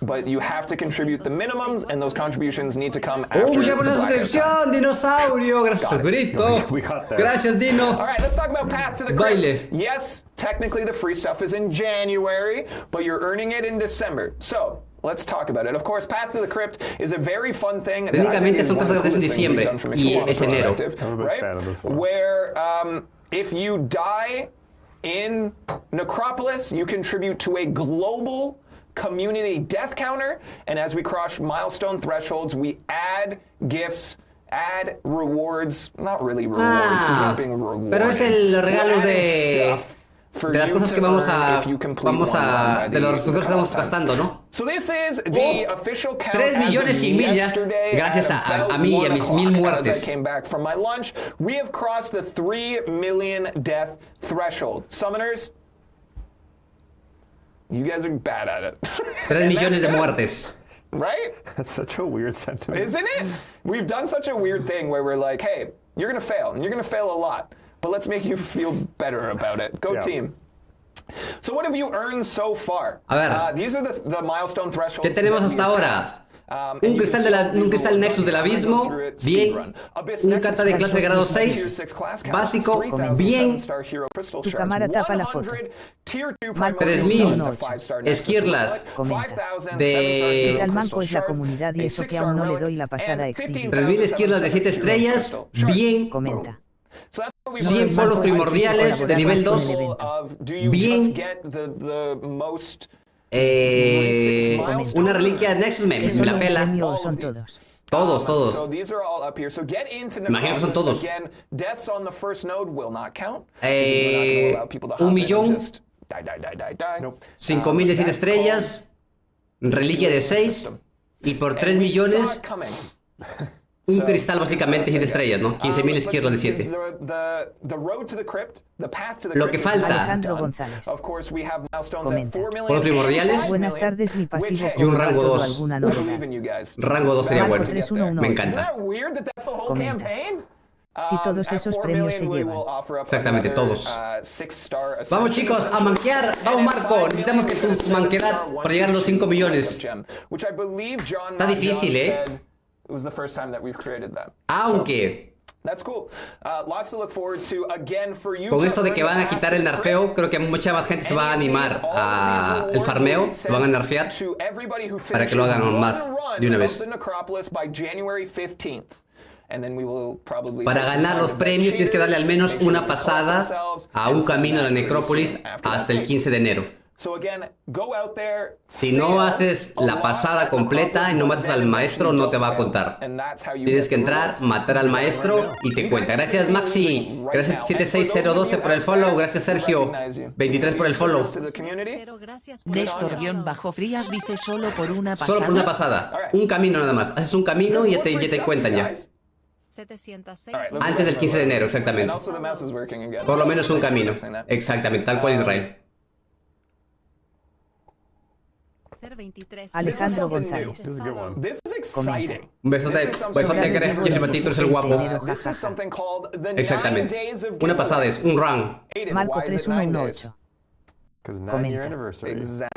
But you have to contribute the minimums, and those contributions need to come after the Muchas por la suscripción, dinosaurio. Gracias, Brito. Gracias, Dino. All right, let's talk about Path to the Crypt. Yes, technically the free stuff is in January, but you're earning it in December. So let's talk about it. Of course, Path to the Crypt is a very fun thing. Técnicamente son cosas gratis en diciembre y es enero. Right? Where if you die in Necropolis, you contribute to a global community death counter, and as we cross milestone thresholds, we add gifts, add rewards, not really rewards, not being rewarded. Pero es los regalos de las cosas que vamos a de los recursos que estamos gastando, ¿no? So this is the official count 3 millones y mil ya, gracias a mí y a mis 1000 muertes. Came back from my lunch. We have crossed the 3 million death threshold. Summoners, you guys are bad at it. 3 millones de muertes. Right? That's such a weird sentiment. Isn't it? We've done such a weird thing where we're like, hey, you're going to fail, and you're going to fail a lot, but let's make you feel better about it. Go team. So what have you earned so far? A ver, these are the milestone thresholds. ¿Qué tenemos hasta ahora? Un cristal Nexus del Abismo, bien. Un kata de clase de grado 6, básico, bien. Tu cámara tapa la foto. 3000 esquirlas de... El manco es la comunidad y eso que aún no le doy la pasada extinta. 3000 esquirlas de 7 estrellas, bien. Comenta. 100 polos primordiales de nivel 2, bien. Una reliquia de Nexus, me la pela. Son todos. Todos. Imagino que son todos. 1 millón, 5000 de 7 estrellas, reliquia de 6, y por 3 millones, un cristal básicamente 7 estrellas, ¿no? 15.000 esquirlas de 7. Lo que falta. Alejandro González. Comenta. Polos primordiales. Buenas tardes, mi pasivo. Y un rango 2. ¿Alguna novedad? Rango 2 sería bueno. 311. Me encanta. Comenta. Si todos esos premios se llevan. Exactamente, todos. Vamos chicos, a manquear. Vamos Marco, necesitamos que tu manquedad para llegar a los 5 millones. Está difícil, ¿eh? Aunque con esto de que van a quitar el nerfeo, creo que mucha más gente se va a animar a el farmeo, lo van a nerfear para que lo hagan más de una vez. Para ganar los premios tienes que darle al menos una pasada a un camino a la necrópolis hasta el 15 de enero. Si no haces la pasada completa y no matas al maestro, no te va a contar. Tienes que entrar, matar al maestro y te cuenta. Gracias Maxi, gracias 76012 por el follow, gracias Sergio 23 por el follow. Néstor-Frías dice solo por una pasada. Solo por una pasada, un camino nada más. Haces un camino y ya te cuentan ya. 706. Antes del 15 de enero, exactamente. Por lo menos un camino. Exactamente, tal cual Israel. Alejandro González. Comenta. Un besote, Jesse Matito es el guapo. Exactamente. Una pasada es un run. Marco 3118. Comenta.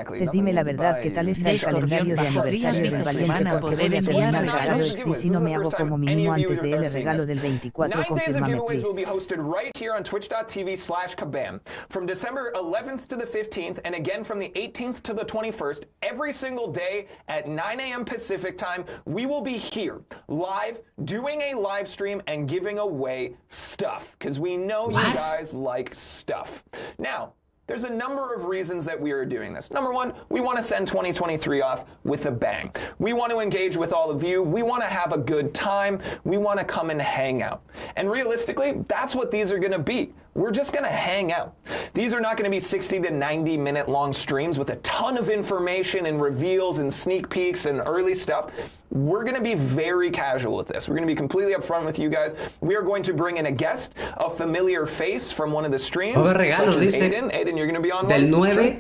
Pues dime la verdad, ¿qué tal está el calendario de aniversario del valiente? Porque voy a terminar regalado y si no me hago como mínimo antes de el regalo del 24, confírmame please. Will be hosted right here on twitch.tv/KABAM. From December 11th to the 15th, and again from the 18th to the 21st, every single day at 9 a.m. Pacific time, we will be here, live, doing a live stream and giving away stuff. Because we know you guys like stuff. Now, there's a number of reasons that we are doing this. Number one, we want to send 2023 off with a bang. We want to engage with all of you. We want to have a good time. We want to come and hang out. And realistically, that's what these are going to be. We're just going to hang out. These are not going to be 60 to 90 minute long streams with a ton of information and reveals and sneak peeks and early stuff. We're going to be very casual with this. We're going to be completely upfront with you guys. We are going to bring in a guest, a familiar face from one of the streams. Regalos, such as Aiden. Aiden, you're going to be on del one? 9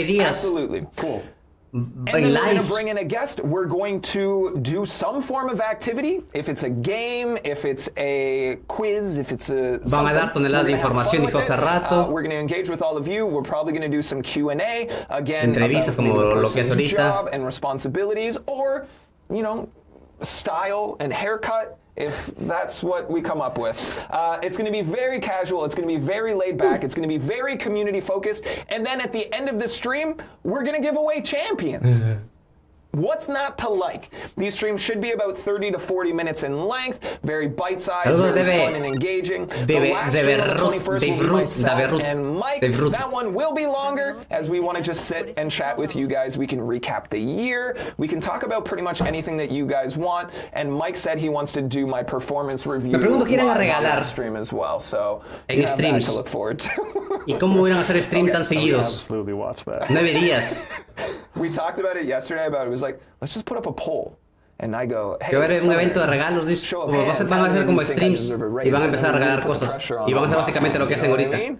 días. Absolutely. Cool. And then we're going to bring in a guest. We're going to do some form of activity. If it's a game, if it's a quiz, if it's a Van a dar toneladas de información, dijo hace rato. We're going to engage with all of you. We're probably going to do some Q&A. Again, entrevistas como lo que es ahorita. Job and responsibilities, or, you know, style and haircut. If that's what we come up with. It's going to be very casual. It's going to be very laid back. It's going to be very community focused. And then at the end of the stream, we're going to give away champions. What's not to like? These streams should be about 30 to 40 minutes in length, very bite-sized, Saludos very fun and engaging. The last stream on the 21st will be myself and Mike. That one will be longer, as we want to just sit and chat with you guys. We can recap the year. We can talk about pretty much anything that you guys want. And Mike said he wants to do my performance review on that stream as well. So you have that to look forward to. ¿Y cómo irán a hacer stream tan seguidos? Absolutely watch that. 9 días. We talked about it yesterday, about it was like, let's just put up a poll. And I go, hey, que va a haber un evento de regalos, van a hacer como streams y van a empezar a regalar cosas. Y van a hacer básicamente lo que hacen ahorita.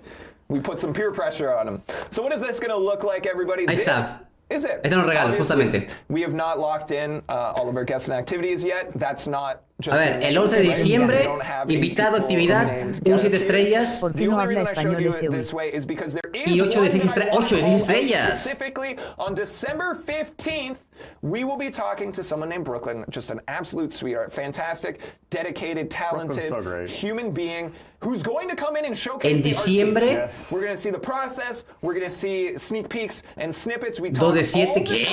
We put some peer pressure on them. So what is this going to look like, everybody? Ahí está. Is it? Están los regalos, justamente. We have not locked in all of our guests and activities yet. That's not just. A ver, el 11 de diciembre, invitado, actividad, un 7 estrellas. ¿Por qué no habla español ese Y 8 de 6 estrellas. Specifically, on December 15th, we will be talking to someone named Brooklyn, just an absolute sweetheart, fantastic, dedicated, talented human being who's going to come in and showcase en diciembre, the art team. We're going to see the process, we're going to see sneak peeks and snippets. We talk 2 de 7, ¿qué?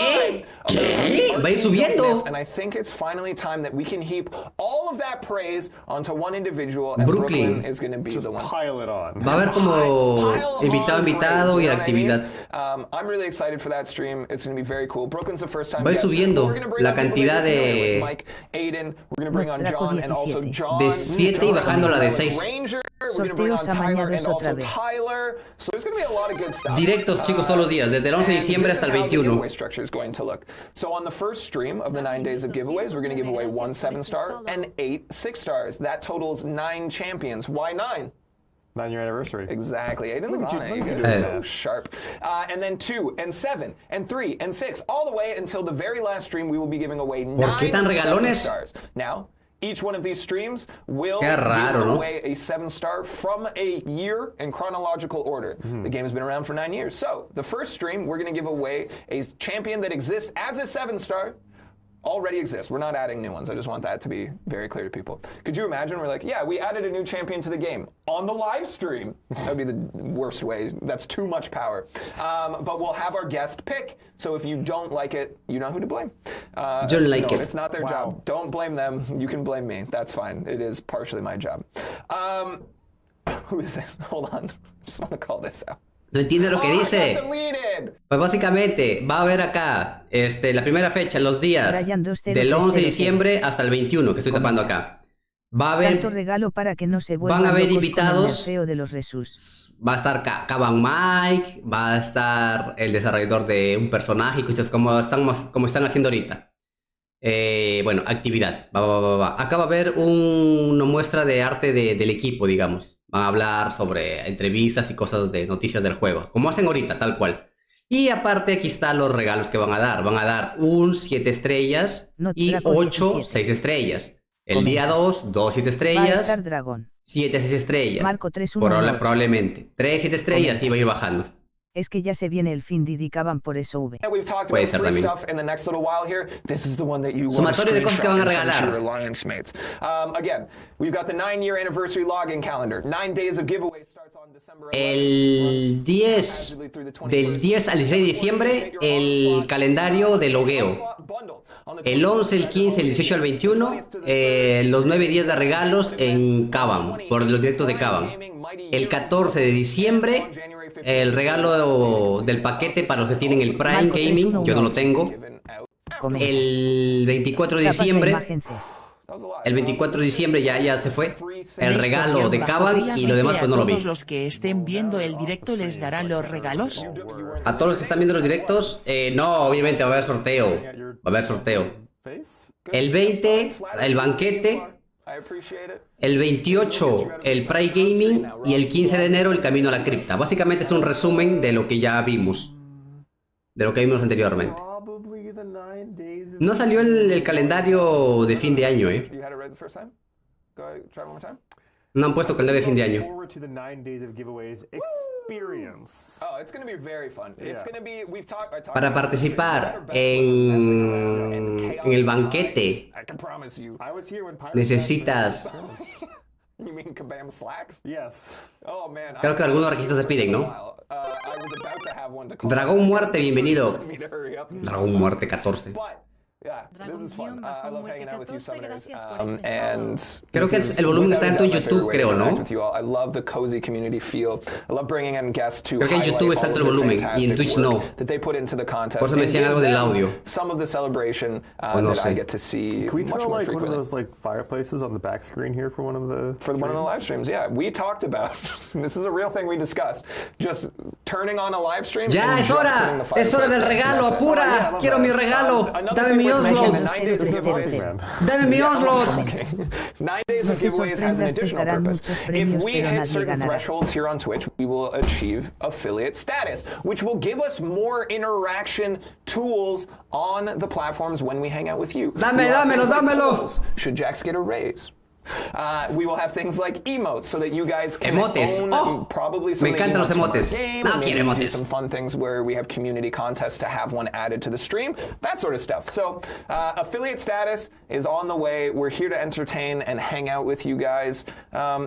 ¿Qué? Va a ir subiendo. And I think it's finally time that we can heap all of that praise onto one individual, and Brooklyn is going to be the one. Pile it on. Va a haber como invitado y actividad. I'm really excited for that stream. It's going to be very cool. Brooklyn's the first time. Va a ir subiendo la cantidad de Mike, Aiden. We're going to bring on John and also John. De 7 y bajando la de 6. We're going to bring on Tyler and also Tyler. So there's going to be a lot of good stuff. Directos, chicos, todos los días, desde el 11 de diciembre hasta el 21. Structure is going to look. So on the first stream of the 9 days of giveaways, we're going to give away 1 7-star and 8 6-stars. That totals 9 champions. Why 9? 9-year anniversary. Exactly. Aiden's on it. You guys are so sharp. And then 2 and 7 and 3 and 6, all the way until the very last stream, we will be giving away 9 7-stars. Now, each one of these streams will give away a 7-star from a year in chronological order. The game has been around for 9 years. So the first stream, we're going to give away a champion that exists as a 7-star. Already exists. We're not adding new ones. I just want that to be very clear to people. Could you imagine? We're like, yeah, we added a new champion to the game on the live stream. That would be the worst way. That's too much power. But we'll have our guest pick. So if you don't like it, you know who to blame. Don't like it. It's not their job. Don't blame them. You can blame me. That's fine. It is partially my job. Who is this? Hold on. I just want to call this out. No entiende lo que dice. Pues básicamente va a haber acá la primera fecha, los días del 11 de diciembre hasta el 21, que estoy tapando acá. Va a haber regalo para que no se van a haber invitados. De los Resus. Va a estar KABAM Mike, va a estar el desarrollador de un personaje, como están haciendo ahorita. Bueno, actividad. Acá va a haber una muestra de arte del equipo, digamos. Van a hablar sobre entrevistas y cosas de noticias del juego, como hacen ahorita, tal cual. Y aparte aquí están los regalos que van a dar. Van a dar un 7 estrellas y 8 6 estrellas. El día 2, 2 7 estrellas, 7 6 estrellas. Marco 3, 1, probablemente. 3 7 estrellas y va a ir bajando. Es que ya se viene el fin de KABAM, por eso V. Puede ser también. Sumatorio de cosas que van a regalar. El 10, del 10 al 16 de diciembre, el calendario de logueo. El 11, el 15, el 18 al 21, los 9 días de regalos en KABAM, por los directos de KABAM. El 14 de diciembre, el regalo del paquete para los que tienen el Prime Gaming, yo no lo tengo. El 24 de diciembre, ya se fue. El regalo de KABAM y lo demás pues no lo vi. ¿A todos los que estén viendo el directo les darán los regalos? A todos los que están viendo los directos, no, obviamente va a haber sorteo. El 20, el banquete. El 28, el Prime Gaming. Y el 15 de enero, el camino a la cripta. Básicamente es un resumen de lo que ya vimos. De lo que vimos anteriormente. No salió el calendario de fin de año, No han puesto calendario de fin de año. Para participar en el banquete necesitas... Creo que algunos requisitos se piden, ¿no? Dragón Muerte, bienvenido. Dragón Muerte 14. Yeah, this is fun. I love hanging out with you summoners. Creo que el volumen está en YouTube, creo, ¿no? I love the cozy community feel. I love bringing in guests to creo que en YouTube está alto el volumen y en Twitch no. That they put into the contest. Por eso me decían algo del audio. Some of the celebration no that I get to see. Can we much throw more like frequently. one of those like fireplaces on the back screen here for one of the one of the live streams? Yeah, we talked about. This is a real thing we discussed. Just turning on a live stream. Ya es hora. Es hora del regalo. Apura. Quiero mi regalo. Dame mi onslaught. Dame mi onslaught. 9 days of giveaways has an additional purpose. If we hit certain thresholds here on Twitch, we will achieve affiliate status, which will give us more interaction tools on the platforms when we hang out with you. Dámelo. Should Jax get a raise? We will have things like emotes so that you guys can emotes. own probably some me encantan los emotes. No quiero emotes. Do some fun things where we have community contests to have one added to the stream, that sort of stuff. So affiliate status is on the way. We're here to entertain and hang out with you guys.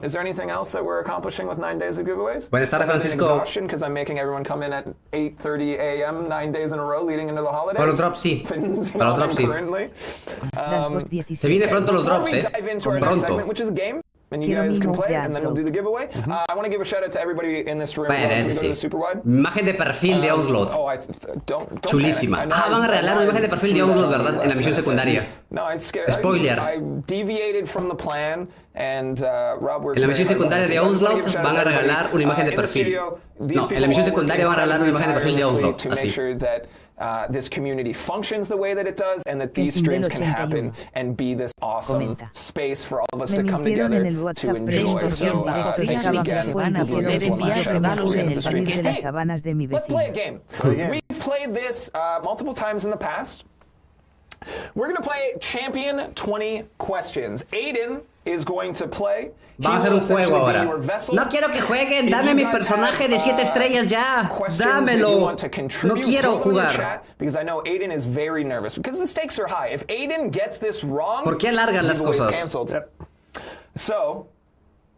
Is there anything else that we're accomplishing with 9 days of giveaways? Buenas tardes, Francisco. Because I'm making everyone come in at 8:30 a.m. 9 days in a row leading into the holidays. Para los drops sí. Para los drops sí. Se viene pronto los drops, pronto. Which is a game, and you guys can play, and then we'll do the giveaway. I want to give a shout out to everybody in this room. Imagen de perfil de Onslaught. Chulísima. Van a regalar una imagen de perfil de Onslaught, ¿verdad? En la misión secundaria. Spoiler. En la misión secundaria de Onslaught van a regalar una imagen de perfil. No, en la misión secundaria van a regalar una imagen de perfil de Onslaught. Así. This community functions the way that it does, and that these streams can happen and be this awesome space for all of us to come together to enjoy. So, thank you again. Let's play a game. We've played this multiple times in the past. We're going to play Champion 20 Questions. Aiden is going to play. Vamos a hacer un juego ahora. No quiero que jueguen. Dame mi personaje de 7 estrellas ya. Dámelo. No quiero jugar. Because I know Aiden is very nervous because the stakes are high. If Aiden gets this wrong, ¿por qué alargan las cosas? So,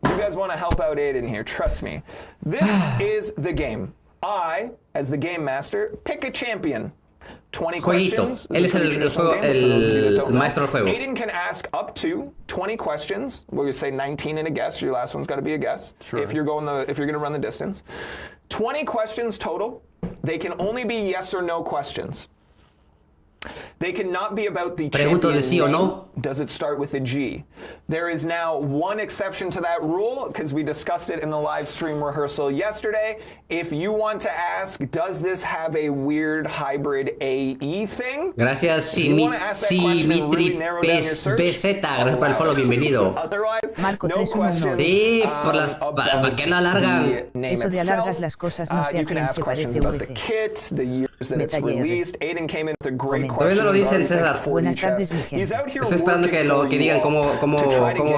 you guys want to help out Aiden here. Trust me. This is the game. I, as the game master, pick a champion. 20 questions. Él es el maestro del juego. Aiden can ask up to 20 questions. We'll say 19 in a guess. Your last one's got to be a guess. Sure. If you're going to run the distance. 20 questions total. They can only be yes or no questions. They cannot be about the Pregunto de sí o no. Name. Does it start with a G? There is now one exception to that rule because we discussed it in the live stream rehearsal yesterday. If you want to ask, does this have a weird hybrid AE thing? Gracias, Simitri BZ. Gracias por el follow, bienvenido. Marco 319. Sí, por las... ¿Para qué lo alargan? Eso de alargas las cosas no sé a quién se parece Todavía no lo dicen, César. Buenas tardes, mi gente. Estoy esperando que digan cómo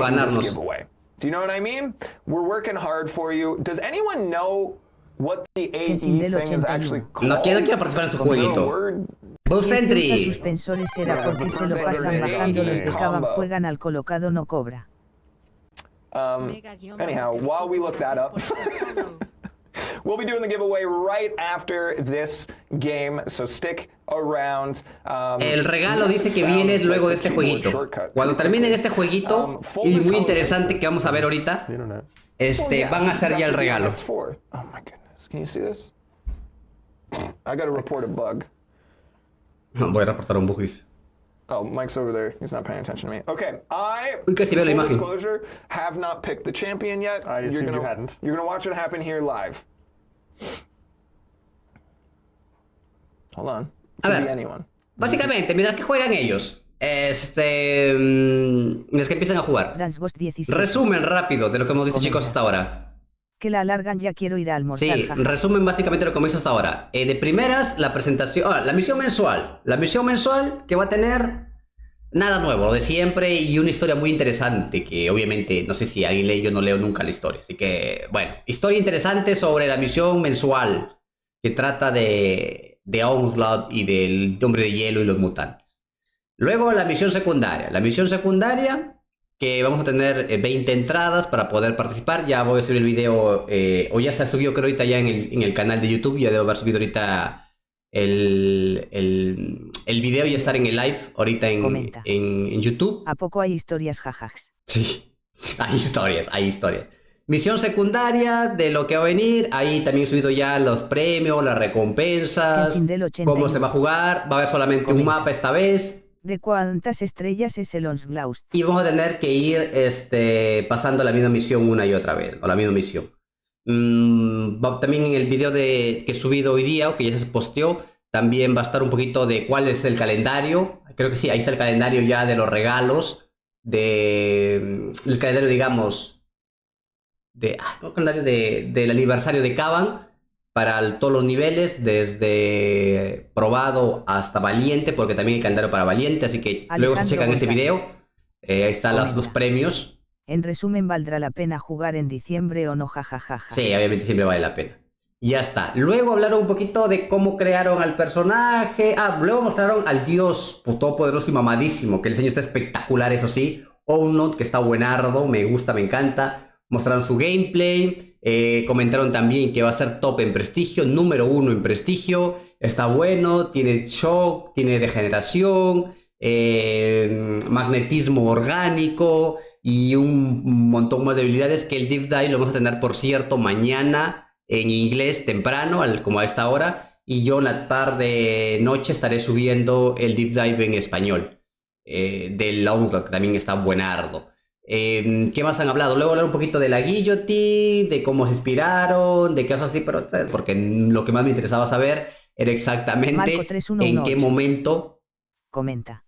ganarnos. Do you know what I mean? We're working hard for you. Does anyone know what the AE thing is actually called? No quiero participar en su jueguito. Bull Sentry. Usa suspensores será porque se lo pasan bajando. Los de KABAM juegan al colocado no cobra. Anyhow, while we look that up, we'll be doing the giveaway right after this game, so stick around. El regalo dice que viene luego de este jueguito. Cuando terminen este jueguito, y muy interesante que vamos a ver ahorita, van a hacer ya el regalo. Oh my goodness, can you see this? I gotta report a bug. Voy a reportar un bug, dice. Oh, Mike's over there. He's not paying attention to me. Okay, casi veo la imagen. Full disclosure, have not picked the champion yet. I assumed you hadn't. You're gonna watch it happen here live. Hold on. A ver, básicamente, mientras que juegan ellos, mientras que empiezan a jugar, resumen rápido de lo que hemos visto, chicos, hasta ahora. Que la alargan, ya quiero ir a almorzar. Sí, resumen básicamente lo que hemos visto hasta ahora. De primeras, la presentación, la misión mensual. La misión mensual que va a tener nada nuevo, de siempre, y una historia muy interesante que obviamente, no sé si alguien lee, yo no leo nunca la historia. Así que, bueno, historia interesante sobre la misión mensual que trata de Onslaught y del hombre de hielo y los mutantes. Luego la misión secundaria. La misión secundaria que vamos a tener 20 entradas para poder participar. Ya voy a subir el video, o ya está subido creo ahorita ya en el canal de YouTube. Ya debo haber subido ahorita el video y estar en el live ahorita en YouTube. ¿A poco hay historias, jajax? Sí, hay historias. Misión secundaria de lo que va a venir. Ahí también he subido ya los premios, las recompensas, cómo se va a jugar. Va a haber solamente un mapa esta vez. ¿De cuántas estrellas es el ONLSAUGHT? Y vamos a tener que ir pasando la misma misión una y otra vez, o la misma misión. También en el video que he subido hoy día, o que ya se posteó, también va a estar un poquito de cuál es el calendario. Creo que sí, ahí está el calendario ya de los regalos. El calendario, digamos, el calendario del aniversario de KABAM. Para todos los niveles, desde probado hasta valiente, porque también hay calendario para valiente, así que luego se checan ese video, ahí están los premios. En resumen, ¿valdrá la pena jugar en diciembre o no? Jajajaja. Sí, obviamente siempre vale la pena. Y ya está. Luego hablaron un poquito de cómo crearon al personaje. Luego mostraron al dios todopoderoso y mamadísimo, que el diseño está espectacular, eso sí. ONLSAUGHT, que está buenardo, me gusta, me encanta. Mostraron su gameplay, comentaron también que va a ser top en prestigio, número 1 en prestigio, está bueno, tiene shock, tiene degeneración, magnetismo orgánico y un montón más de habilidades que el Deep Dive lo vamos a tener, por cierto, mañana en inglés temprano, como a esta hora, y yo en la tarde, noche estaré subiendo el Deep Dive en español, del ONLSAUGHT, que también está buenardo. ¿Qué más han hablado? Luego hablar un poquito de la guillotine, de cómo se inspiraron, de casos así, pero porque lo que más me interesaba saber era exactamente en qué momento. Comenta.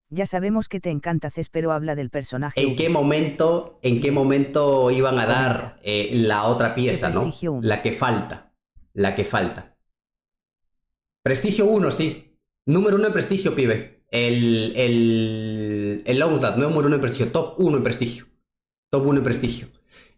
Ya sabemos que te encanta Ces, pero habla del personaje. ¿En qué momento iban a dar la otra pieza, no? La que falta. Prestigio 1, sí. Número 1 en prestigio, pibe. El ONLSAUGHT, no número 1 en prestigio, top 1 en prestigio. Top 1 en prestigio.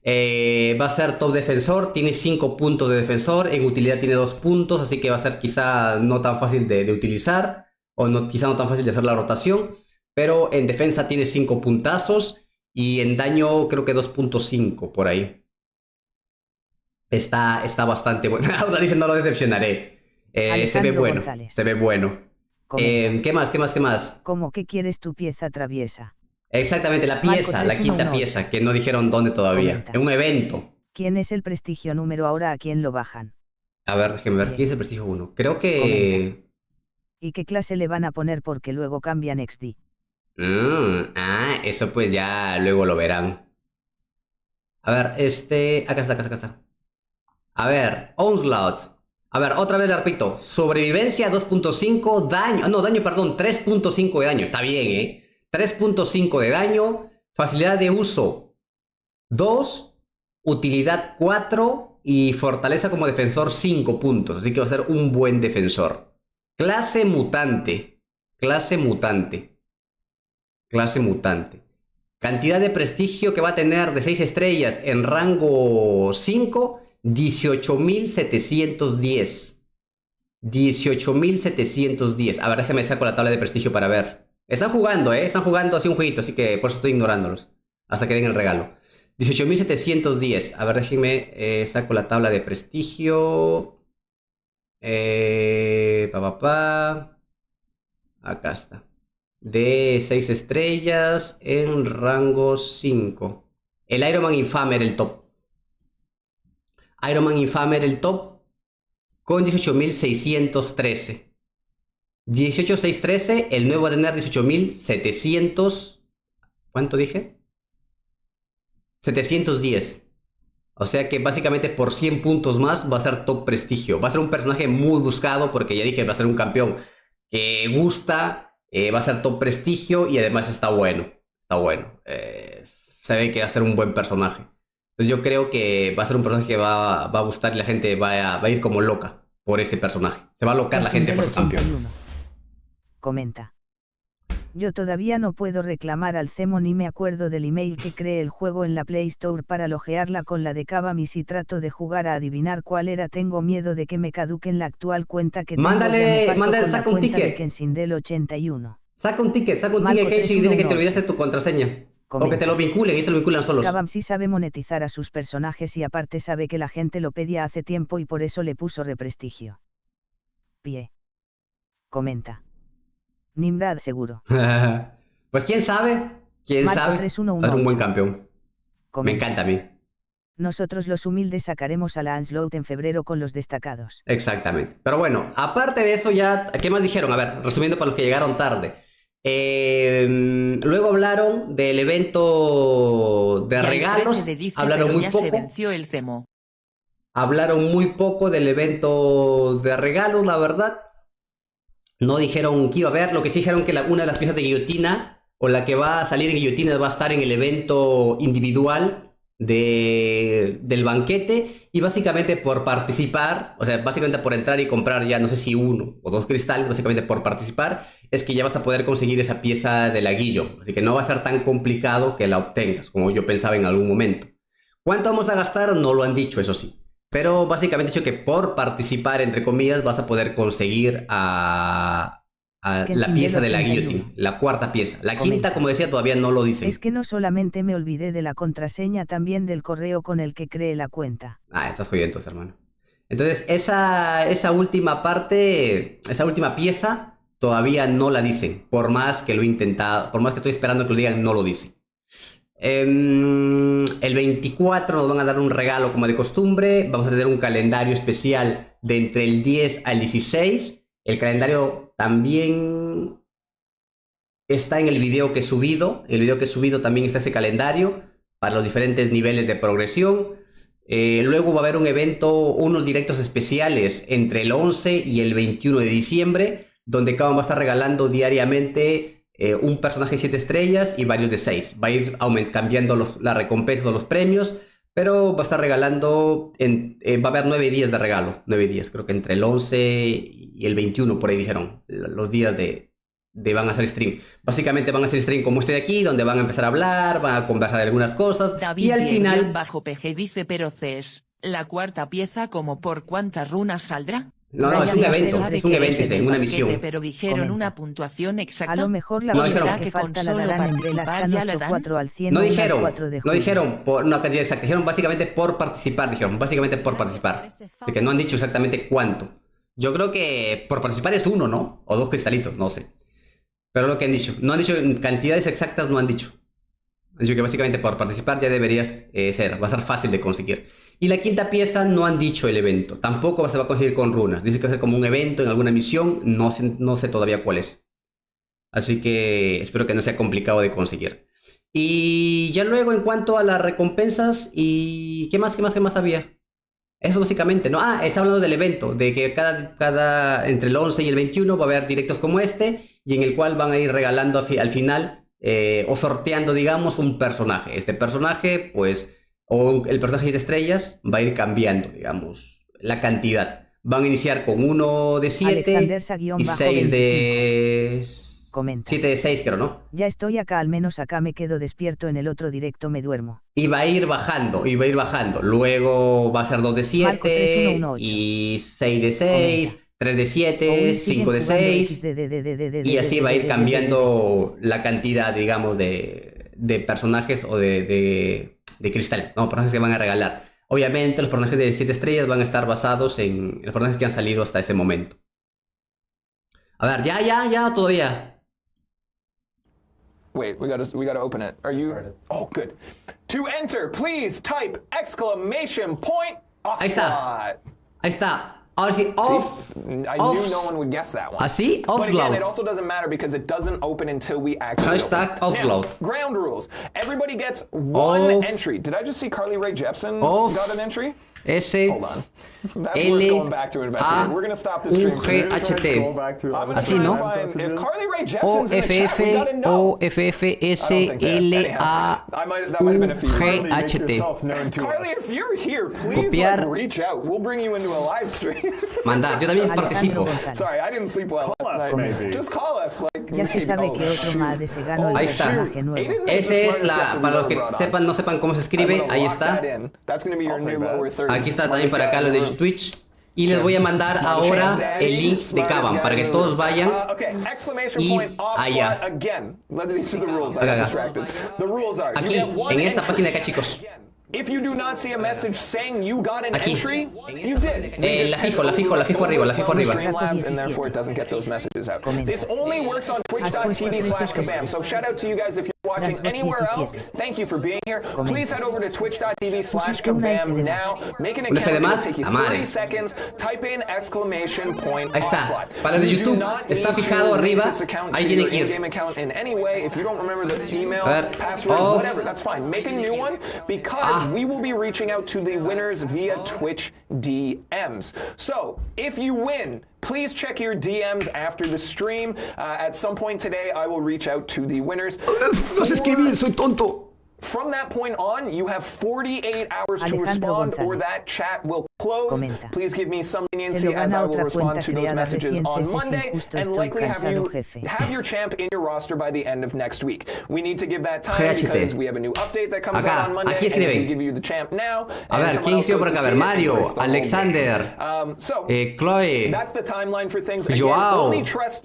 Va a ser top defensor, tiene 5 puntos de defensor, en utilidad tiene 2 puntos, así que va a ser quizá no tan fácil de utilizar, o quizá no tan fácil de hacer la rotación, pero en defensa tiene 5 puntazos, y en daño creo que 2.5 por ahí. Está bastante bueno. Ahora dice, no lo decepcionaré. Se ve bueno, González. Se ve bueno. ¿Qué más? ¿Cómo que quieres tu pieza traviesa? Exactamente, la pieza, la quinta pieza, que no dijeron dónde todavía. En un evento. ¿Quién es el prestigio número ahora? ¿A quién lo bajan? A ver, déjenme ver, ¿quién es el prestigio 1? Creo que... ¿Y qué clase le van a poner porque luego cambian XD? Eso pues ya luego lo verán. A ver, acá está. A ver, ONSLAUGHT. A ver, otra vez le repito. Sobrevivencia 2.5, daño, perdón, 3.5 de daño. Está bien, 3.5 de daño. Facilidad de uso 2. Utilidad 4. Y fortaleza como defensor 5 puntos. Así que va a ser un buen defensor. Clase mutante. Cantidad de prestigio que va a tener de 6 estrellas en rango 5. 18.710. 18.710. A ver, déjame saco la tabla de prestigio para ver. Están jugando así un jueguito, así que por eso estoy ignorándolos. Hasta que den el regalo. 18.710. A ver, déjenme saco la tabla de prestigio. Acá está. De 6 estrellas en rango 5. El Iron Man Infamer, el top. Iron Man Infamer, el top, con 18.613. 18.613, el nuevo va a tener 18.700. ¿Cuánto dije? 710. O sea que básicamente por 100 puntos más va a ser top prestigio. Va a ser un personaje muy buscado porque ya dije, va a ser un campeón que gusta, va a ser top prestigio y además está bueno. Se ve que va a ser un buen personaje. Entonces yo creo que va a ser un personaje que va a gustar y la gente va a ir como loca por ese personaje. Se va a locar la gente por su campeón. Comenta. Yo todavía no puedo reclamar al Cemo ni me acuerdo del email que creé el juego en la Play Store para loguearla con la de KABAM y si trato de jugar a adivinar cuál era tengo miedo de que me caduquen la actual cuenta que tengo. Mándale, saca un ticket. Saca un ticket, Casey, y dile que te olvidaste tu contraseña. O que te lo vinculen y se lo vinculan solos. KABAM sí sabe monetizar a sus personajes y aparte sabe que la gente lo pedía hace tiempo y por eso le puso represtigio. Pie. Comenta. Nimrod seguro. Pues quién sabe, quién Marco sabe. 3118. Es un buen campeón. Comenta. Me encanta a mí. Nosotros los humildes sacaremos a la ONLSAUGHT en febrero con los destacados. Exactamente. Pero bueno, aparte de eso ya, ¿qué más dijeron? A ver, resumiendo para los que llegaron tarde. Luego hablaron del evento de regalos. Hablaron muy poco. Se venció el CEMO. Hablaron muy poco del evento de regalos, la verdad. No dijeron que iba a haber. Lo que sí dijeron que una de las piezas de guillotina, o la que va a salir en guillotina, va a estar en el evento individual del banquete. Y básicamente por participar, o sea, básicamente por entrar y comprar ya no sé si 1 o 2 cristales, básicamente por participar, es que ya vas a poder conseguir esa pieza de la guillo. Así que no va a ser tan complicado que la obtengas, como yo pensaba en algún momento. ¿Cuánto vamos a gastar? No lo han dicho, eso sí. Pero básicamente dicho que por participar, entre comillas, vas a poder conseguir a la pieza de la guillotine, la cuarta pieza. La quinta, como decía, todavía no lo dicen. Es que no solamente me olvidé de la contraseña, también del correo con el que creé la cuenta. Ah, estás jodido entonces, hermano. Entonces, esa última parte, esa última pieza, todavía no la dicen. Por más que lo he intentado, por más que estoy esperando que lo digan, no lo dicen. El 24 nos van a dar un regalo como de costumbre. Vamos a tener un calendario especial de entre el 10 al 16. El calendario también está en el video que he subido. En el video que he subido también está ese calendario para los diferentes niveles de progresión. Luego va a haber un evento, unos directos especiales entre el 11 y el 21 de diciembre, donde KABAM va a estar regalando diariamente un personaje de 7 estrellas y varios de 6. Va a ir cambiando la recompensa o los premios, pero va a estar regalando, va a haber 9 días de regalo. 9 días, creo que entre el 11 y el 21, por ahí dijeron, los días de van a hacer stream. Básicamente van a hacer stream como este de aquí, donde van a empezar a hablar, van a conversar de algunas cosas. David y al final... bajo PG dice, pero Ces, ¿la cuarta pieza como por cuántas runas saldrá? No, es un evento, una misión. Pero dijeron una puntuación exacta. A lo mejor la verdad que falta la darán en Velascan 84 al 100. No dijeron por una cantidad exacta, dijeron básicamente por participar, básicamente por participar. Así que no han dicho exactamente cuánto. Yo creo que por participar es 1, ¿no? O 2 cristalitos, no sé. Pero lo que han dicho, no han dicho cantidades exactas, no han dicho. Han dicho que básicamente por participar ya deberías ser, va a ser fácil de conseguir. Y la quinta pieza no han dicho el evento, tampoco se va a conseguir con runas. Dice que va a ser como un evento en alguna misión, no sé todavía cuál es. Así que espero que no sea complicado de conseguir. Y ya luego en cuanto a las recompensas y ¿qué más había? Eso básicamente, ¿no? Está hablando del evento, de que entre el 11 y el 21 va a haber directos como este, y en el cual van a ir regalando al final, o sorteando, digamos, un personaje. Este personaje, pues, o el personaje de estrellas, va a ir cambiando, digamos, la cantidad. Van a iniciar con 1 de 7 y 6 de... Comenta. 7 de 6, creo, ¿no? Ya estoy acá, al menos acá me quedo despierto, en el otro directo me duermo. Y va a ir bajando, Luego va a ser 2 de 7 y 6 de 6, 3 de 7, 5 de 6. Y así va a ir cambiando la cantidad, digamos, de personajes o de cristal, ¿no? Personajes que van a regalar. Obviamente los personajes de 7 estrellas van a estar basados en los personajes que han salido hasta ese momento. A ver, ya, todavía. Wait, we gotta open it. Are you? Oh, good. To enter, please type exclamation point ONSLAUGHT. Ahí está. Ahora sí, off. I knew no one would guess that one. ¿Así? But again, it ONSLAUGHT. also doesn't matter because it doesn't open until we actually Hashtag open. ONSLAUGHT. Now, ground rules. Everybody gets one entry. Did I just see Carly Rae Jepsen got an entry? S-L-A-U-G-H-T. Así, ¿no? O-F-F-S-L-A-U-G-H-T. Copiar. Mandar. Yo también participo. Sorry, I didn't sleep well last night. Just call us. Ya se sabe que otro más de se ganó el Ahí está. personaje nuevo. Ese es para los que no sepan cómo se escribe, ahí está. Aquí está también para acá lo de Twitch. Y les voy a mandar ahora el link de KABAM para que todos vayan y allá. Aquí, en esta página de acá, chicos. If you do not see a message saying you got an entry, you did. La fijo arriba. Streamlabs, and therefore it doesn't get those messages out. This only works on twitch.tv/KABAM. So shout out to you guys if you're watching anywhere else. Thank you for being here. Please head over to twitch.tv/KABAM now. Make an account. It'll take you 30 seconds. Type in exclamation point. Ahí está. Para el de YouTube, está fijado arriba. Ahí tiene que ir. Game account in any way. If you don't remember the email, password, whatever, that's fine. Make a new one because we will be reaching out to the winners via Twitch DMs. So, if you win, please check your DMs after the stream. At some point today, I will reach out to the winners. No sé escribir, soy tonto. From that point on, you have 48 hours to respond or that chat will close. Please give me some leniency as I will respond to those messages on Monday and likely have your champ in your roster by the end of next week. We need to give that time because we have a new update that comes out on Monday and we can give you the champ now. A ver, ¿quién escribió por acá? A ver, Mario, Alexander, Chloe, that's the timeline for things. Joao. Only trust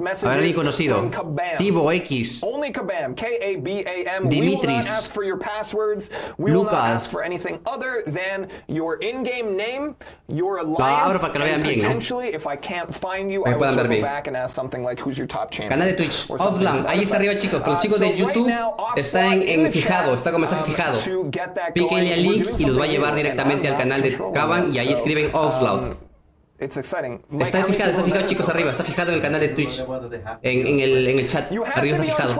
messages from KABAM. Tibo X. Only KABAM. KABAM. Dimitris. We will not ask for your passwords. We will not ask for anything other than your in-game name, your alliance, and potentially, if I can't find you, I will circle back and ask something like, who's your top champion? Canal de Twitch, offline. Ahí está arriba, chicos. Para los chicos de YouTube, está en fijado. Está como mensaje fijado. Píquenle al link y los va a llevar directamente al canal de KABAM y ahí escriben ONLSAUGHT. It's exciting. Está fijado chicos arriba, está fijado en el canal de Twitch. En el chat, arriba está fijado.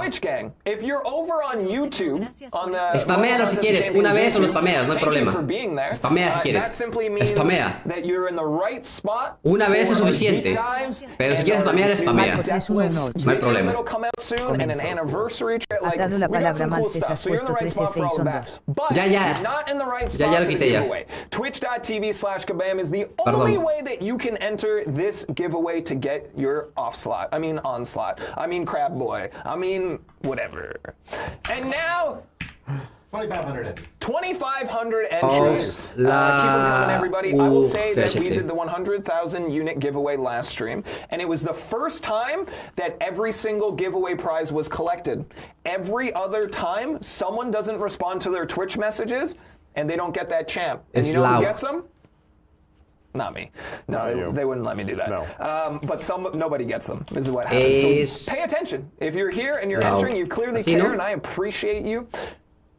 Spaméalo si quieres, una vez o lo spameas, no hay problema. Spamea si quieres. Spamea. Una vez es suficiente. Pero si quieres spamear, spamea. No hay problema. Has dado la palabra mal, has puesto 13 F y son 2. Ya lo quité ya. Twitch.tv/KABAM is the only way that you can enter this giveaway to get your onslaught. I mean crab boy. I mean whatever. And now 2,500 entries. Keep them coming, everybody. I will say that we did the 100,000 unit giveaway last stream, and it was the first time that every single giveaway prize was collected. Every other time, someone doesn't respond to their Twitch messages, and they don't get that champ. And you know who gets them? Not me. No, they wouldn't let me do that. No. But nobody gets them. This is what happens. So pay attention. If you're here and you're entering, you clearly care, and I appreciate you.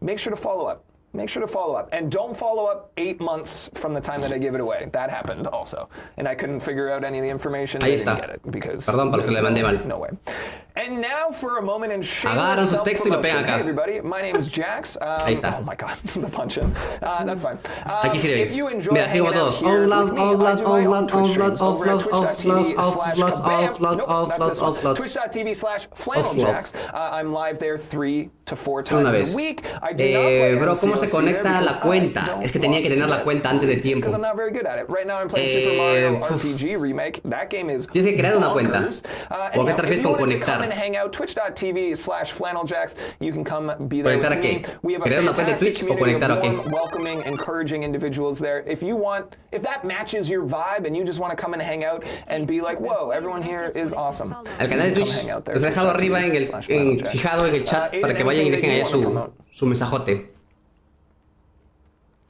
Make sure to follow up. And don't follow up 8 months from the time that I give it away. That happened also. And I couldn't figure out any of the information. I didn't get it because perdón, porque le mandé mal. No way. And now for a moment in shameless self-promotion. Hey everybody, my name is Jax. Oh my god, the punch-in. That's fine. If you enjoy hanging out here with me, I do my own Twitch streams over at twitch.tv/KABAM. I'm live there 3 to 4 times a week. I do not play bro, ¿cómo se conecta la cuenta? Es que tenía que tener la cuenta antes de tiempo. Because I'm not very good at it. Right now I'm playing Super Mario RPG Remake. That game is tienes que crear una cuenta. ¿O qué te refieres con conectar? Hang out twitch.tv/flanneljax. You can come be there with me. We have a fantastic community of warm, welcoming, encouraging individuals there. If that matches your vibe and you just want to come and hang out and be like, whoa, everyone here is awesome. El canal de Twitch los he dejado arriba fijado en el chat para que vayan y dejen allá su mensajote.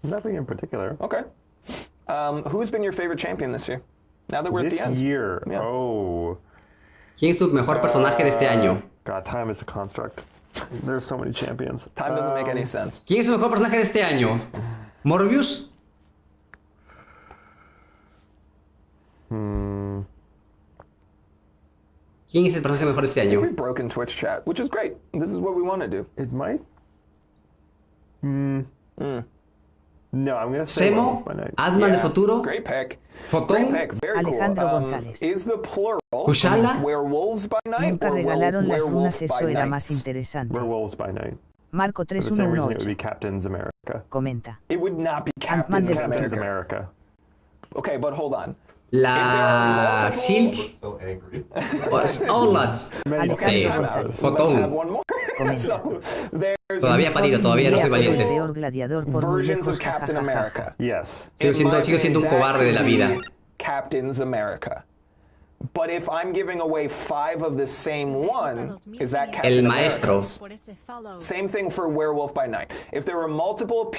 Nothing in particular. Okay. Who's been your favorite champion this year? Now that we're at the end. This year? Yeah. Oh. ¿Quién es tu mejor personaje de este año? God, time is a construct. There's so many champions. Time doesn't make any sense. ¿Quién es el mejor personaje de este año? ¿Morbius? ¿Quién es el personaje mejor de este año? We've broken Twitch chat, which is great. This is what we want to do. It might. No, I'm gonna say Semo, Adman de Futuro, Great pick. Fotón, Great pick. Very Alejandro cool. González. Is the plural Kushala, werewolves by night Nunca or regalaron las runas, werewolf eso by era night? más interesante. Werewolves by night. Marco For the same reason it would 318 be Captain's America. comenta. It would not be Ant-Man Captain's de Captain's America. America. Okay, but hold on. la Silk, So angry. ONLSAUGHT, Alejandro González Let's have Fotón. one more. comenta. So, there's Todavía parido, todavía no soy El valiente. peor gladiador por muy versions lejos, of Captain jajajaja. America. Yes. Sigo siendo un cobardre de la vida. Captain's America. But if I'm giving away 5 of the same one, is that catching El maestro. Same thing for Werewolf by Night. If there were multiple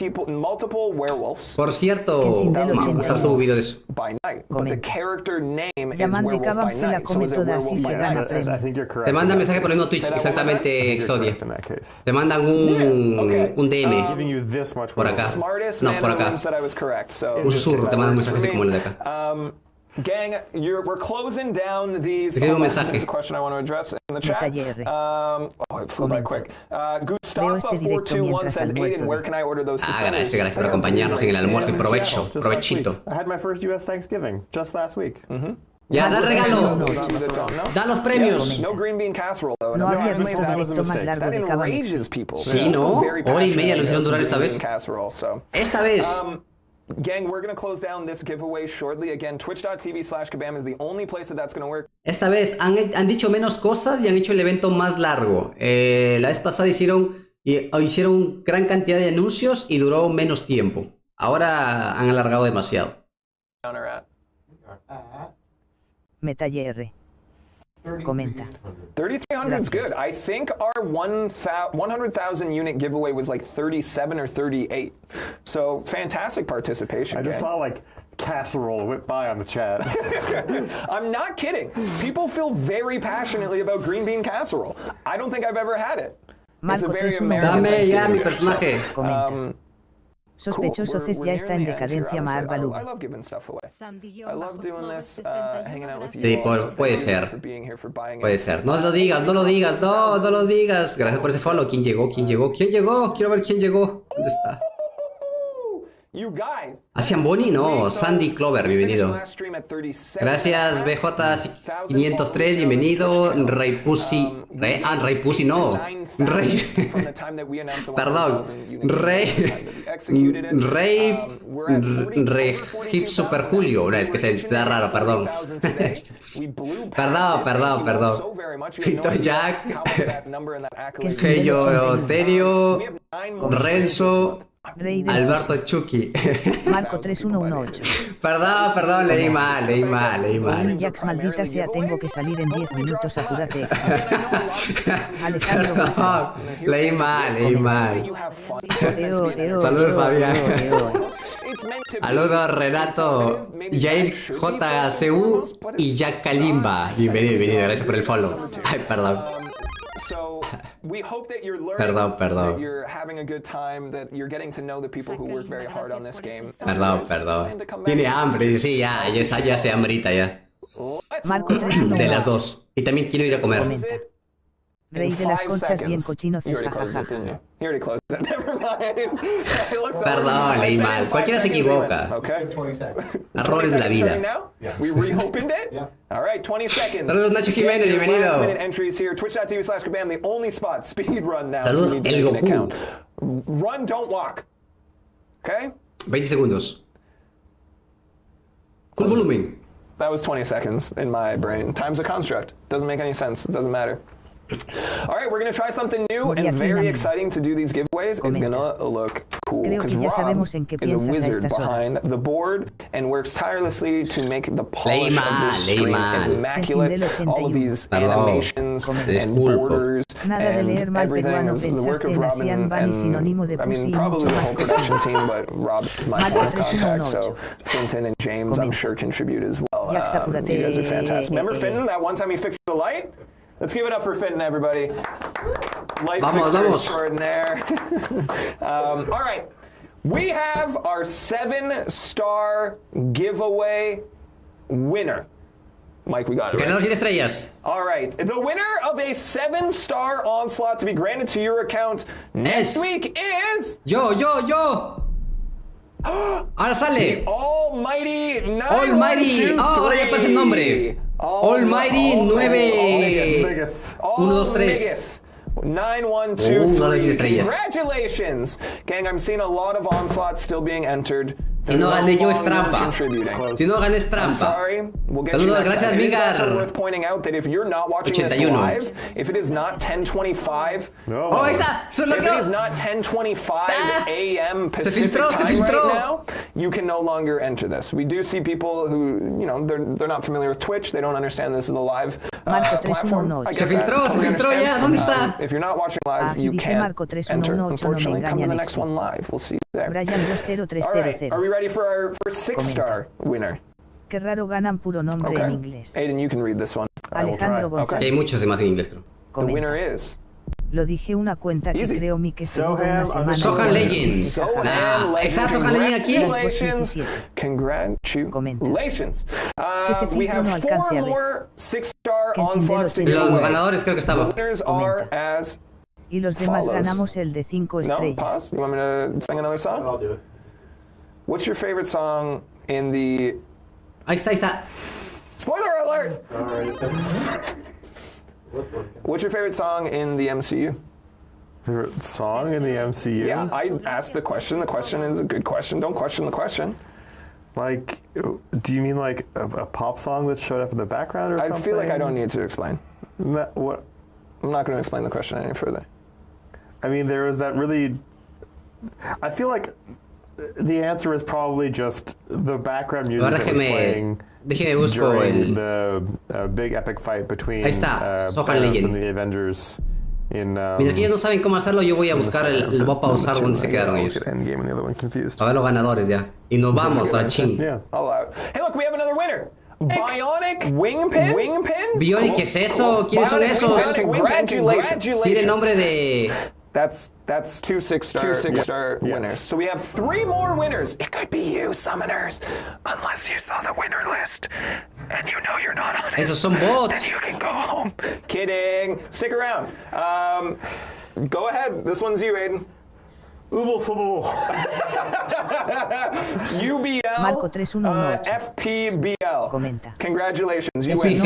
werewolves, Por cierto, vamos a estar subido de eso. by night, but the character name is Llaman de Werewolf KABAM by se la Night. So come is it toda, Werewolf así by se gana Night? I think you're correct. Te mandan mensaje por el mismo Twitch, Say that one more time? exactamente, Exodia. In that case. Te mandan un DM Giving you this much por more. acá. Smartest No, man por in the room acá. said I was correct. So Un susurro, te mandan un works for mensaje así me. como el de acá. Gang, we're closing down these. Escribe un mensaje. There's a question I want to address in the chat. It flew by quick. Gustafa421 says, Aiden, where can I order those suspenders? Gracias por acompañarnos en el almuerzo y provecho, Just last provechito. week. I had my first US Thanksgiving just last week. Ya, da regalo. Da los premios. No green bean casserole, though. No había visto that was a directo más mistake. largo That de KABAM. enrages people. Sí, ¿no? Hora y media lo hicieron durar esta vez. Esta vez. Gang, we're going to close down this giveaway shortly. Again, twitch.tv/KABAM is the only place that's going to work. Esta vez han dicho menos cosas y han hecho el evento más largo. La vez pasada hicieron gran cantidad de anuncios y duró menos tiempo. Ahora han alargado demasiado. MetaYR. Comenta. 3,300 is good. I think our 100,000 unit giveaway was like 37 or 38. So fantastic participation. I just saw like casserole whip by on the chat. I'm not kidding. People feel very passionately about green bean casserole. I don't think I've ever had it. It's a very American Dame ya mi Thanksgiving dish. personaje. Comenta. Sospechoso Cés ya está en decadencia Mar I Balú. love giving stuff away. I love doing this, hanging out with you. Sí, all. puede Thank you ser. for being here, for buying Puede it. ser. No lo digas, no lo digas, no lo digas. Gracias por ese follow. ¿Quién llegó? ¿Quién llegó? ¿Quién llegó? Quiero ver quién llegó. ¿Dónde está? You guys. ¿Hacían Boni? No, Sandy Clover, bienvenido. Gracias, BJ503, bienvenido. Rey Pussy. Rey Pussy no. Rey. Perdón. Rey Hip Super Julio. No, es que se da raro, perdón. Perdón. Fito Jack. Heyo Terio. Renzo. Alberto Chucky. Marco 3118. Perdón, leí mal. Jax, maldita sea, tengo que salir en 10 minutos, apúrate. Alejandro, Perdón, leí mal. Saludos, Fabián. Saludos, Renato, Jair JCU y Jack Kalimba. Bienvenido, gracias por el follow. Ay, perdón. We hope that you're learning, Perdón. that you're having a good time, that you're getting to know the people who work very hard on this game. Perdón. Tiene hambre, sí, ya se hambrita ya. Marco De las dos. Y también quiero ir a comer. Comenta. Rey de las conchas bien cochino Cés, jajaja. Perdón, leí mal. Cualquiera se equivoca. Errores de la vida. We reopened it? All right, 20 seconds. Saludos, Nacho Jiménez, bienvenido. Last minute entries here. Twitch.tv/KABAM, the only spot. Speed run now. Saludos, You need to El make an Goku. account. Run, don't walk. Okay? 20 segundos. Full volumen. That was 20 seconds in my brain. Time's a construct. Doesn't make any sense. It doesn't matter. All right, we're going to try something new and very exciting to do these giveaways. It's going to look cool because Rob is a wizard behind the board and works tirelessly to make the polish of this stream immaculate. All of these animations and borders and everything is the work of Rob and I mean, probably the whole production team, but Rob is my point of contact, so Finton and James, I'm sure, contribute as well. You guys are fantastic. Remember Finton, that one time he fixed the light? Let's give it up for Finton, everybody. Light fixture extraordinaire. All right. We have our 7-star giveaway winner. Mike, we got it. Ganador 7 estrellas. All right. The winner of a 7-star onslaught to be granted to your account next week is... Yo. Ahora sale. Almighty 9. Almighty. Ahora ya aparece el nombre. Almighty 9. 1, 2, 3. 9123. Congratulations. Gang, I'm seeing a lot of onslaughts still being entered. Si no gané yo es trampa. Si no gané es trampa. Saludos, gracias, Mingar. 81. If it is not 10:25, Oh, esa, se lo if it is not 10:25 a.m. Pacific time right now, you can no longer enter this. We do see people who, you know, they're not familiar with Twitch. They don't understand this is a live platform. Se filtró ya. ¿Dónde está? If you're not watching live, you can't enter. Unfortunately, come to the next one live. We'll see you there. Brian All right, are we ready for our first 6-star winner? Qué raro ganan puro nombre en inglés. Aiden, you can read this one. Alejandro González. Hay muchos demás en inglés, creo. The winner is... Lo dije una cuenta que creo mi que se mueve una semana. Sohan Legends. ¿Está Sohan Legends aquí? Congratulations. We have 4 more 6-star onslaughts to Los give away. ganadores creo que The estaban. winners are as Y los demás follows. ganamos el de 5 No, estrellas. pause. You want me to sing another song? I'll do it. What's your favorite song in the... Ahí está. Spoiler alert! What's your favorite song in the MCU? Favorite song in the MCU? Yeah, I asked the question. The question is a good question. Don't question the question. Like, do you mean like a pop song that showed up in the background or something? I feel like I don't need to explain. What? I'm not going to explain the question any further. I mean, there was that really... I feel like the answer is probably just the background music that was playing during the big epic fight between Thanos and the Avengers. Mientras que ellos no saben cómo hacerlo, yo voy a buscar el voy a pausar donde se quedaron ellos. A ver los ganadores ya. Y nos vamos a Chin. Hey, look, we have another winner. Bionic Wingpin? Bionic, ¿qué es eso? ¿Quiénes son esos? Congratulations. Tiene nombre de... That's 2 6-star winners. So we have 3 more winners. It could be you, summoners, unless you saw the winner list and you know you're not on it. Esos son bots. Then you can go home. Kidding. Stick around. Go ahead. This one's you, Aiden. UBL, Marco 318. FPBL. Comenta. Congratulations. You win.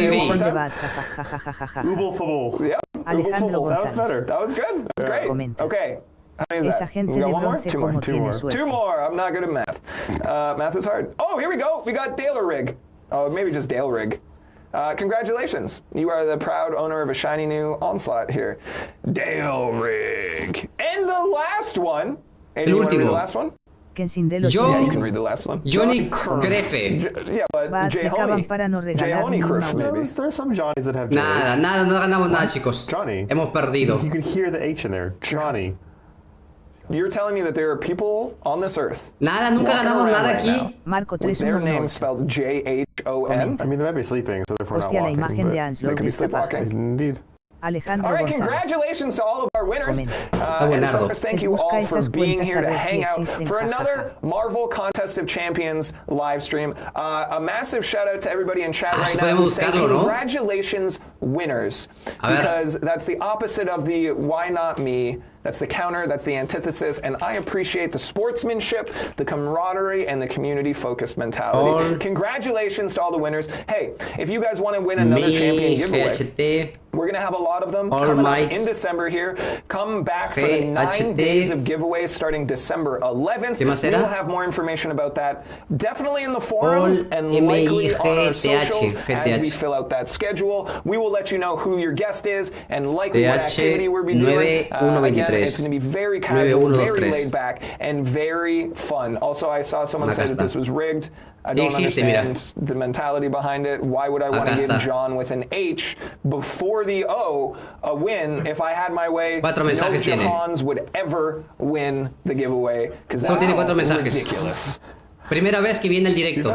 Yep. Alejandro That was better. That was good. That was great. Comenta. Okay. How many is Esa that? gente We de got one more? bronce como tiene suerte. 2 more. I'm not good at math. Math is hard. Oh, here we go. We got Dale Rig. Oh, maybe just Dale Rig. Congratulations. You are the proud owner of a shiny new onslaught here. Dale Rig. And the last one. Aiden, you want to read the last one? Yeah, you can read the last one. Johnny Grefe. Yeah, but J-Honey. J-Honey Griff, maybe. There's some Johnnies that have J. Nada, no ganamos nada, chicos. Johnny. Hemos perdido. You can hear the H in there. Johnny. You're telling me that there are people on this earth. Nada, nunca ganamos nada aquí. Marco With their name spelled J-H-O-N. I mean, they might be sleeping, so therefore not Hostia, la walking. imagen de Anslow They could be sleepwalking. Indeed. Alejandro All right, González. congratulations to all of our winners. And Buenardo. suckers, thank you all for being here to hang out for another Marvel Contest of Champions live stream. A massive shout out to everybody in chat right now who's saying congratulations, winners. Because that's the opposite of the why not me. That's the counter, that's the antithesis, and I appreciate the sportsmanship, the camaraderie, and the community-focused mentality. Congratulations to all the winners. Hey, if you guys want to win another champion giveaway, we're going to have a lot of them coming up in December here. Come back for the 9 days of giveaways starting December 11th. We will have more information about that definitely in the forums and likely on our socials as we fill out that schedule. We will let you know who your guest is and likely what activity we'll be doing. Again, it's going to be very casual, very laid back, and very fun. Also, I saw someone say that this was rigged. I don't understand the mentality behind it. Why would I want to give John with an H before the O a win if I had my way? No Johans would ever win the giveaway because that's ridiculous. Primera vez que viene el directo.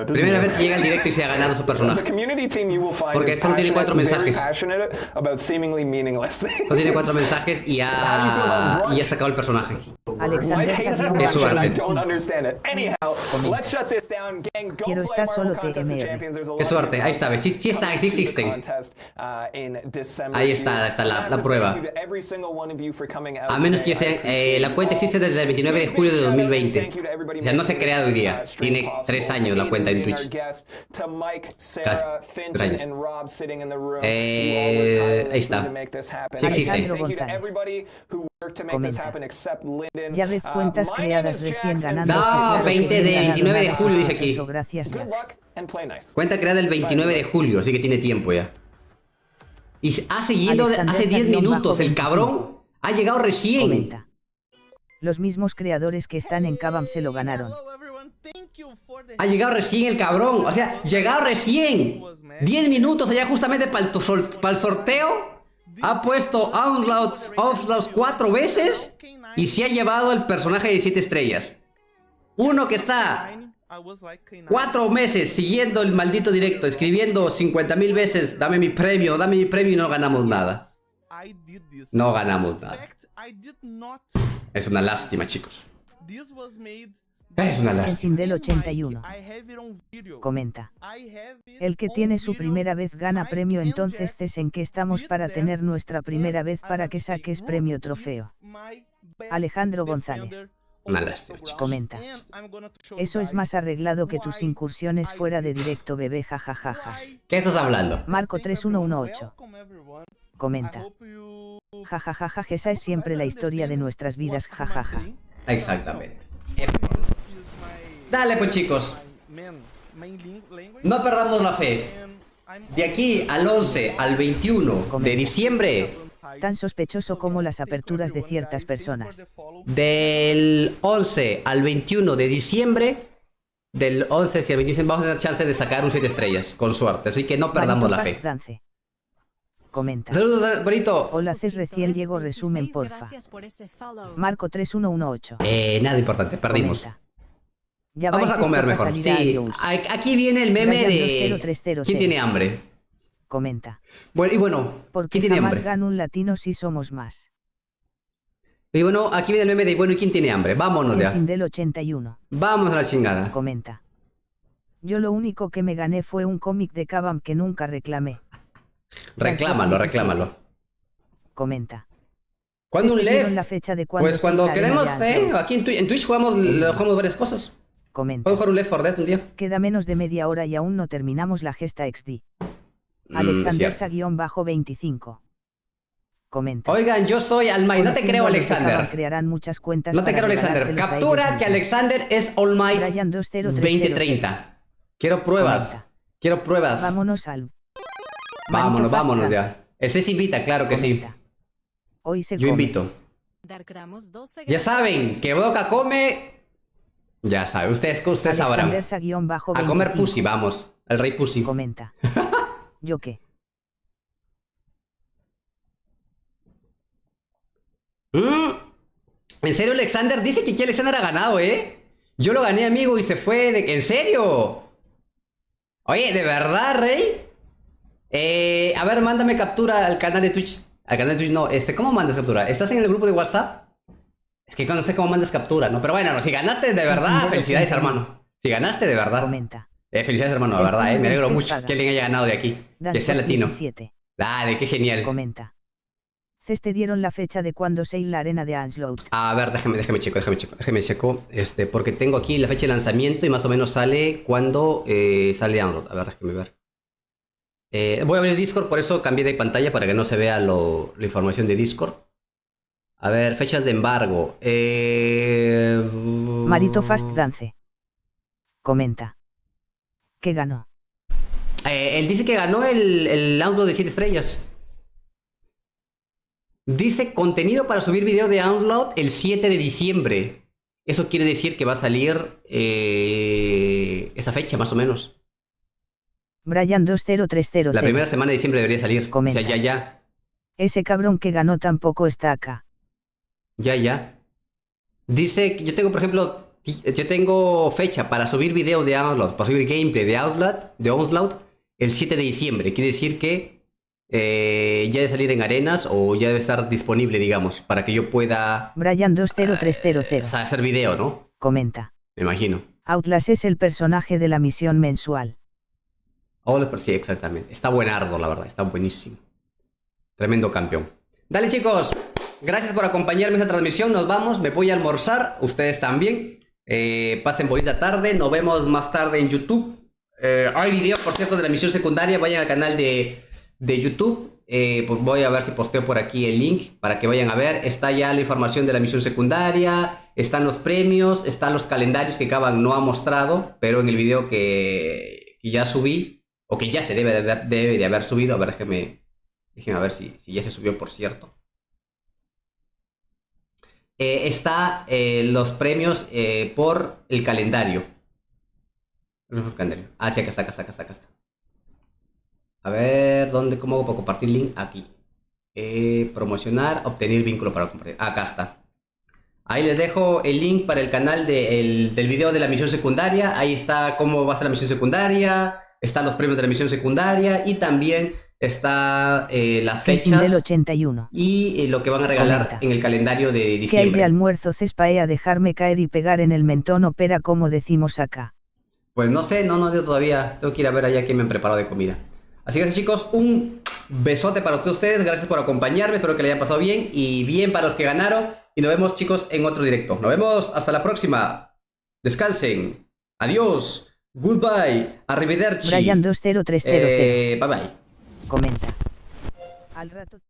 Primera vez que llega el directo y se ha ganado su personaje. Porque solo tiene 4 mensajes. Solo tiene 4 mensajes y ha sacado el personaje. Es suerte. Quiero estar solo TMR. Qué suerte, ahí está, sí existen. Ahí está la prueba. A menos que sea, la cuenta existe desde el 29 de julio de 2020. O sea, no se ha creado hoy día. Tiene 3 años la cuenta en Twitch. Casi. 3 años. Ahí está. Sí existe. Alejandro González. Comenta. Ya ves cuentas creadas recién ganando. No, 29 de julio dice aquí. Gracias, Jax. Cuenta creada el 29 de julio, así que tiene tiempo ya. Y ha seguido hace 10 minutos. El cabrón ha llegado recién. Comenta. Los mismos creadores que están en KABAM se lo ganaron. Ha llegado recién el cabrón. O sea, llegado recién. 10 minutos allá justamente para el sorteo. Ha puesto ONLSAUGHT 4 veces. Y se ha llevado el personaje de 17 estrellas. Uno que está 4 meses siguiendo el maldito directo, escribiendo 50.000 veces, dame mi premio, y no ganamos nada. No ganamos nada. Es una lástima, chicos. Es una lástima. Sindel 81 comenta. El que tiene su primera vez gana premio, entonces en que estamos para tener nuestra primera vez para que saques premio trofeo. Alejandro González. Una lástima, chicos. Comenta. Eso es más arreglado que tus incursiones fuera de directo, bebé, jajajaja. ¿Qué estás hablando? Marco 3118 comenta. Jajajaja, esa es siempre la historia de nuestras vidas, jajaja. Exactamente. Dale pues, chicos. No perdamos la fe. De aquí al 11 al 21 de diciembre. Tan sospechoso como las aperturas de ciertas personas. Del 11 al 21 de diciembre. Del 11 al 21 vamos a tener chance de sacar un 7 estrellas, con suerte. Así que no perdamos la fe. Dance. Comenta. Saludos, bonito. Hola, Ces, recién llegó, resumen, porfa. Marco 3118. Nada importante, perdimos. Comenta. Vamos a comer mejor. Sí, aquí viene el meme de ¿quién tiene hambre? Comenta. Bueno, y bueno, porque ¿quién tiene hambre? Gana un latino si somos más. Y bueno, aquí viene el meme de bueno, ¿y quién tiene hambre? Vámonos ya. Sindel 81. Vamos a la chingada. Comenta. Yo lo único que me gané fue un cómic de KABAM que nunca reclamé. Reclámalo. Comenta. ¿Cuándo un live? Pues cuando queremos, aquí en Twitch jugamos varias cosas. Comenta. Podemos jugar un Left 4 Dead un día. Queda menos de media hora y aún no terminamos la gesta XD. Alexandersa-25. Comenta. Oigan, yo soy All Might. No te creo, Alexander. Crearán muchas cuentas. No te creo, Alexander. Captura que Alexander es All Might 2030. Quiero pruebas. Quiero pruebas. Vámonos al. Vámonos ya. El CES invita, claro que sí. Hoy se Yo invito. Ya saben que Boca come. Ya saben, ustedes sabrán. A comer pussy, vamos. El rey pussy. Comenta. ¿Yo qué? ¿En serio, Alexander? Dice que aquí Alexander ha ganado, ¿eh? Yo lo gané, amigo, y se fue de... ¿En serio? Oye, ¿de verdad, Rey? A ver, mándame captura al canal de Twitch. Al canal de Twitch no, ¿cómo mandas captura? ¿Estás en el grupo de WhatsApp? Es que no sé cómo mandas captura, ¿no? Pero bueno, si ganaste de verdad, felicidades, hermano. Si ganaste de verdad. Comenta. Felicidades, hermano, de verdad, me alegro mucho que alguien haya ganado de aquí. Que sea latino. Dale, qué genial. Comenta. Ces, te dieron la fecha de cuando se la arena de ONLSAUGHT. A ver, déjame checo. Porque tengo aquí la fecha de lanzamiento y más o menos sale cuando sale download. A ver, déjame ver. Voy a abrir Discord, por eso cambié de pantalla para que no se vea la información de Discord. A ver, fechas de embargo. Marito Fast Dance. Comenta. ¿Qué ganó? Él dice que ganó el download de 7 estrellas. Dice contenido para subir video de download el 7 de diciembre. Eso quiere decir que va a salir esa fecha más o menos. Brian 20300. La primera semana de diciembre debería salir. Comenta. O sea, ya. Ese cabrón que ganó tampoco está acá. Ya. Dice que yo tengo, por ejemplo, fecha para subir video de download, para subir gameplay de ONLSAUGHT el 7 de diciembre. Quiere decir que ya debe salir en arenas o ya debe estar disponible, digamos, para que yo pueda... Brian 20300. Hacer video, ¿no? Comenta. Me imagino. Outlast es el personaje de la misión mensual. Sí, exactamente. Está buenardo, la verdad. Está buenísimo. Tremendo campeón. Dale, chicos. Gracias por acompañarme en esta transmisión. Nos vamos. Me voy a almorzar. Ustedes también. Pasen bonita tarde. Nos vemos más tarde en YouTube. Hay video, por cierto, de la misión secundaria. Vayan al canal de YouTube. Pues voy a ver si posteo por aquí el link para que vayan a ver. Está ya la información de la misión secundaria. Están los premios. Están los calendarios que KABAM no ha mostrado. Pero en el video que ya subí, o que ya se debe de haber subido. A ver, déjenme a ver si ya se subió, por cierto. Está los premios por el calendario. Ah, sí, acá está. A ver, ¿cómo hago para compartir link? Aquí. Promocionar, obtener vínculo para compartir. Acá está. Ahí les dejo el link para el canal del video de la misión secundaria. Ahí está cómo va a ser la misión secundaria. Están los premios de la misión secundaria. Y también está las fechas. 81. Y lo que van a regalar en el calendario de diciembre. ¿Qué hay de almuerzo, Cespae, a dejarme caer y pegar en el mentón opera, como decimos acá? Pues no sé, no dio todavía. Tengo que ir a ver allá qué me han preparado de comida. Así que chicos, un besote para todos ustedes. Gracias por acompañarme. Espero que le hayan pasado bien. Y bien para los que ganaron. Y nos vemos, chicos, en otro directo. Nos vemos. Hasta la próxima. Descansen. Adiós. Goodbye. Arrivederci. Brian 20300. Bye bye. Comenta. Al rato.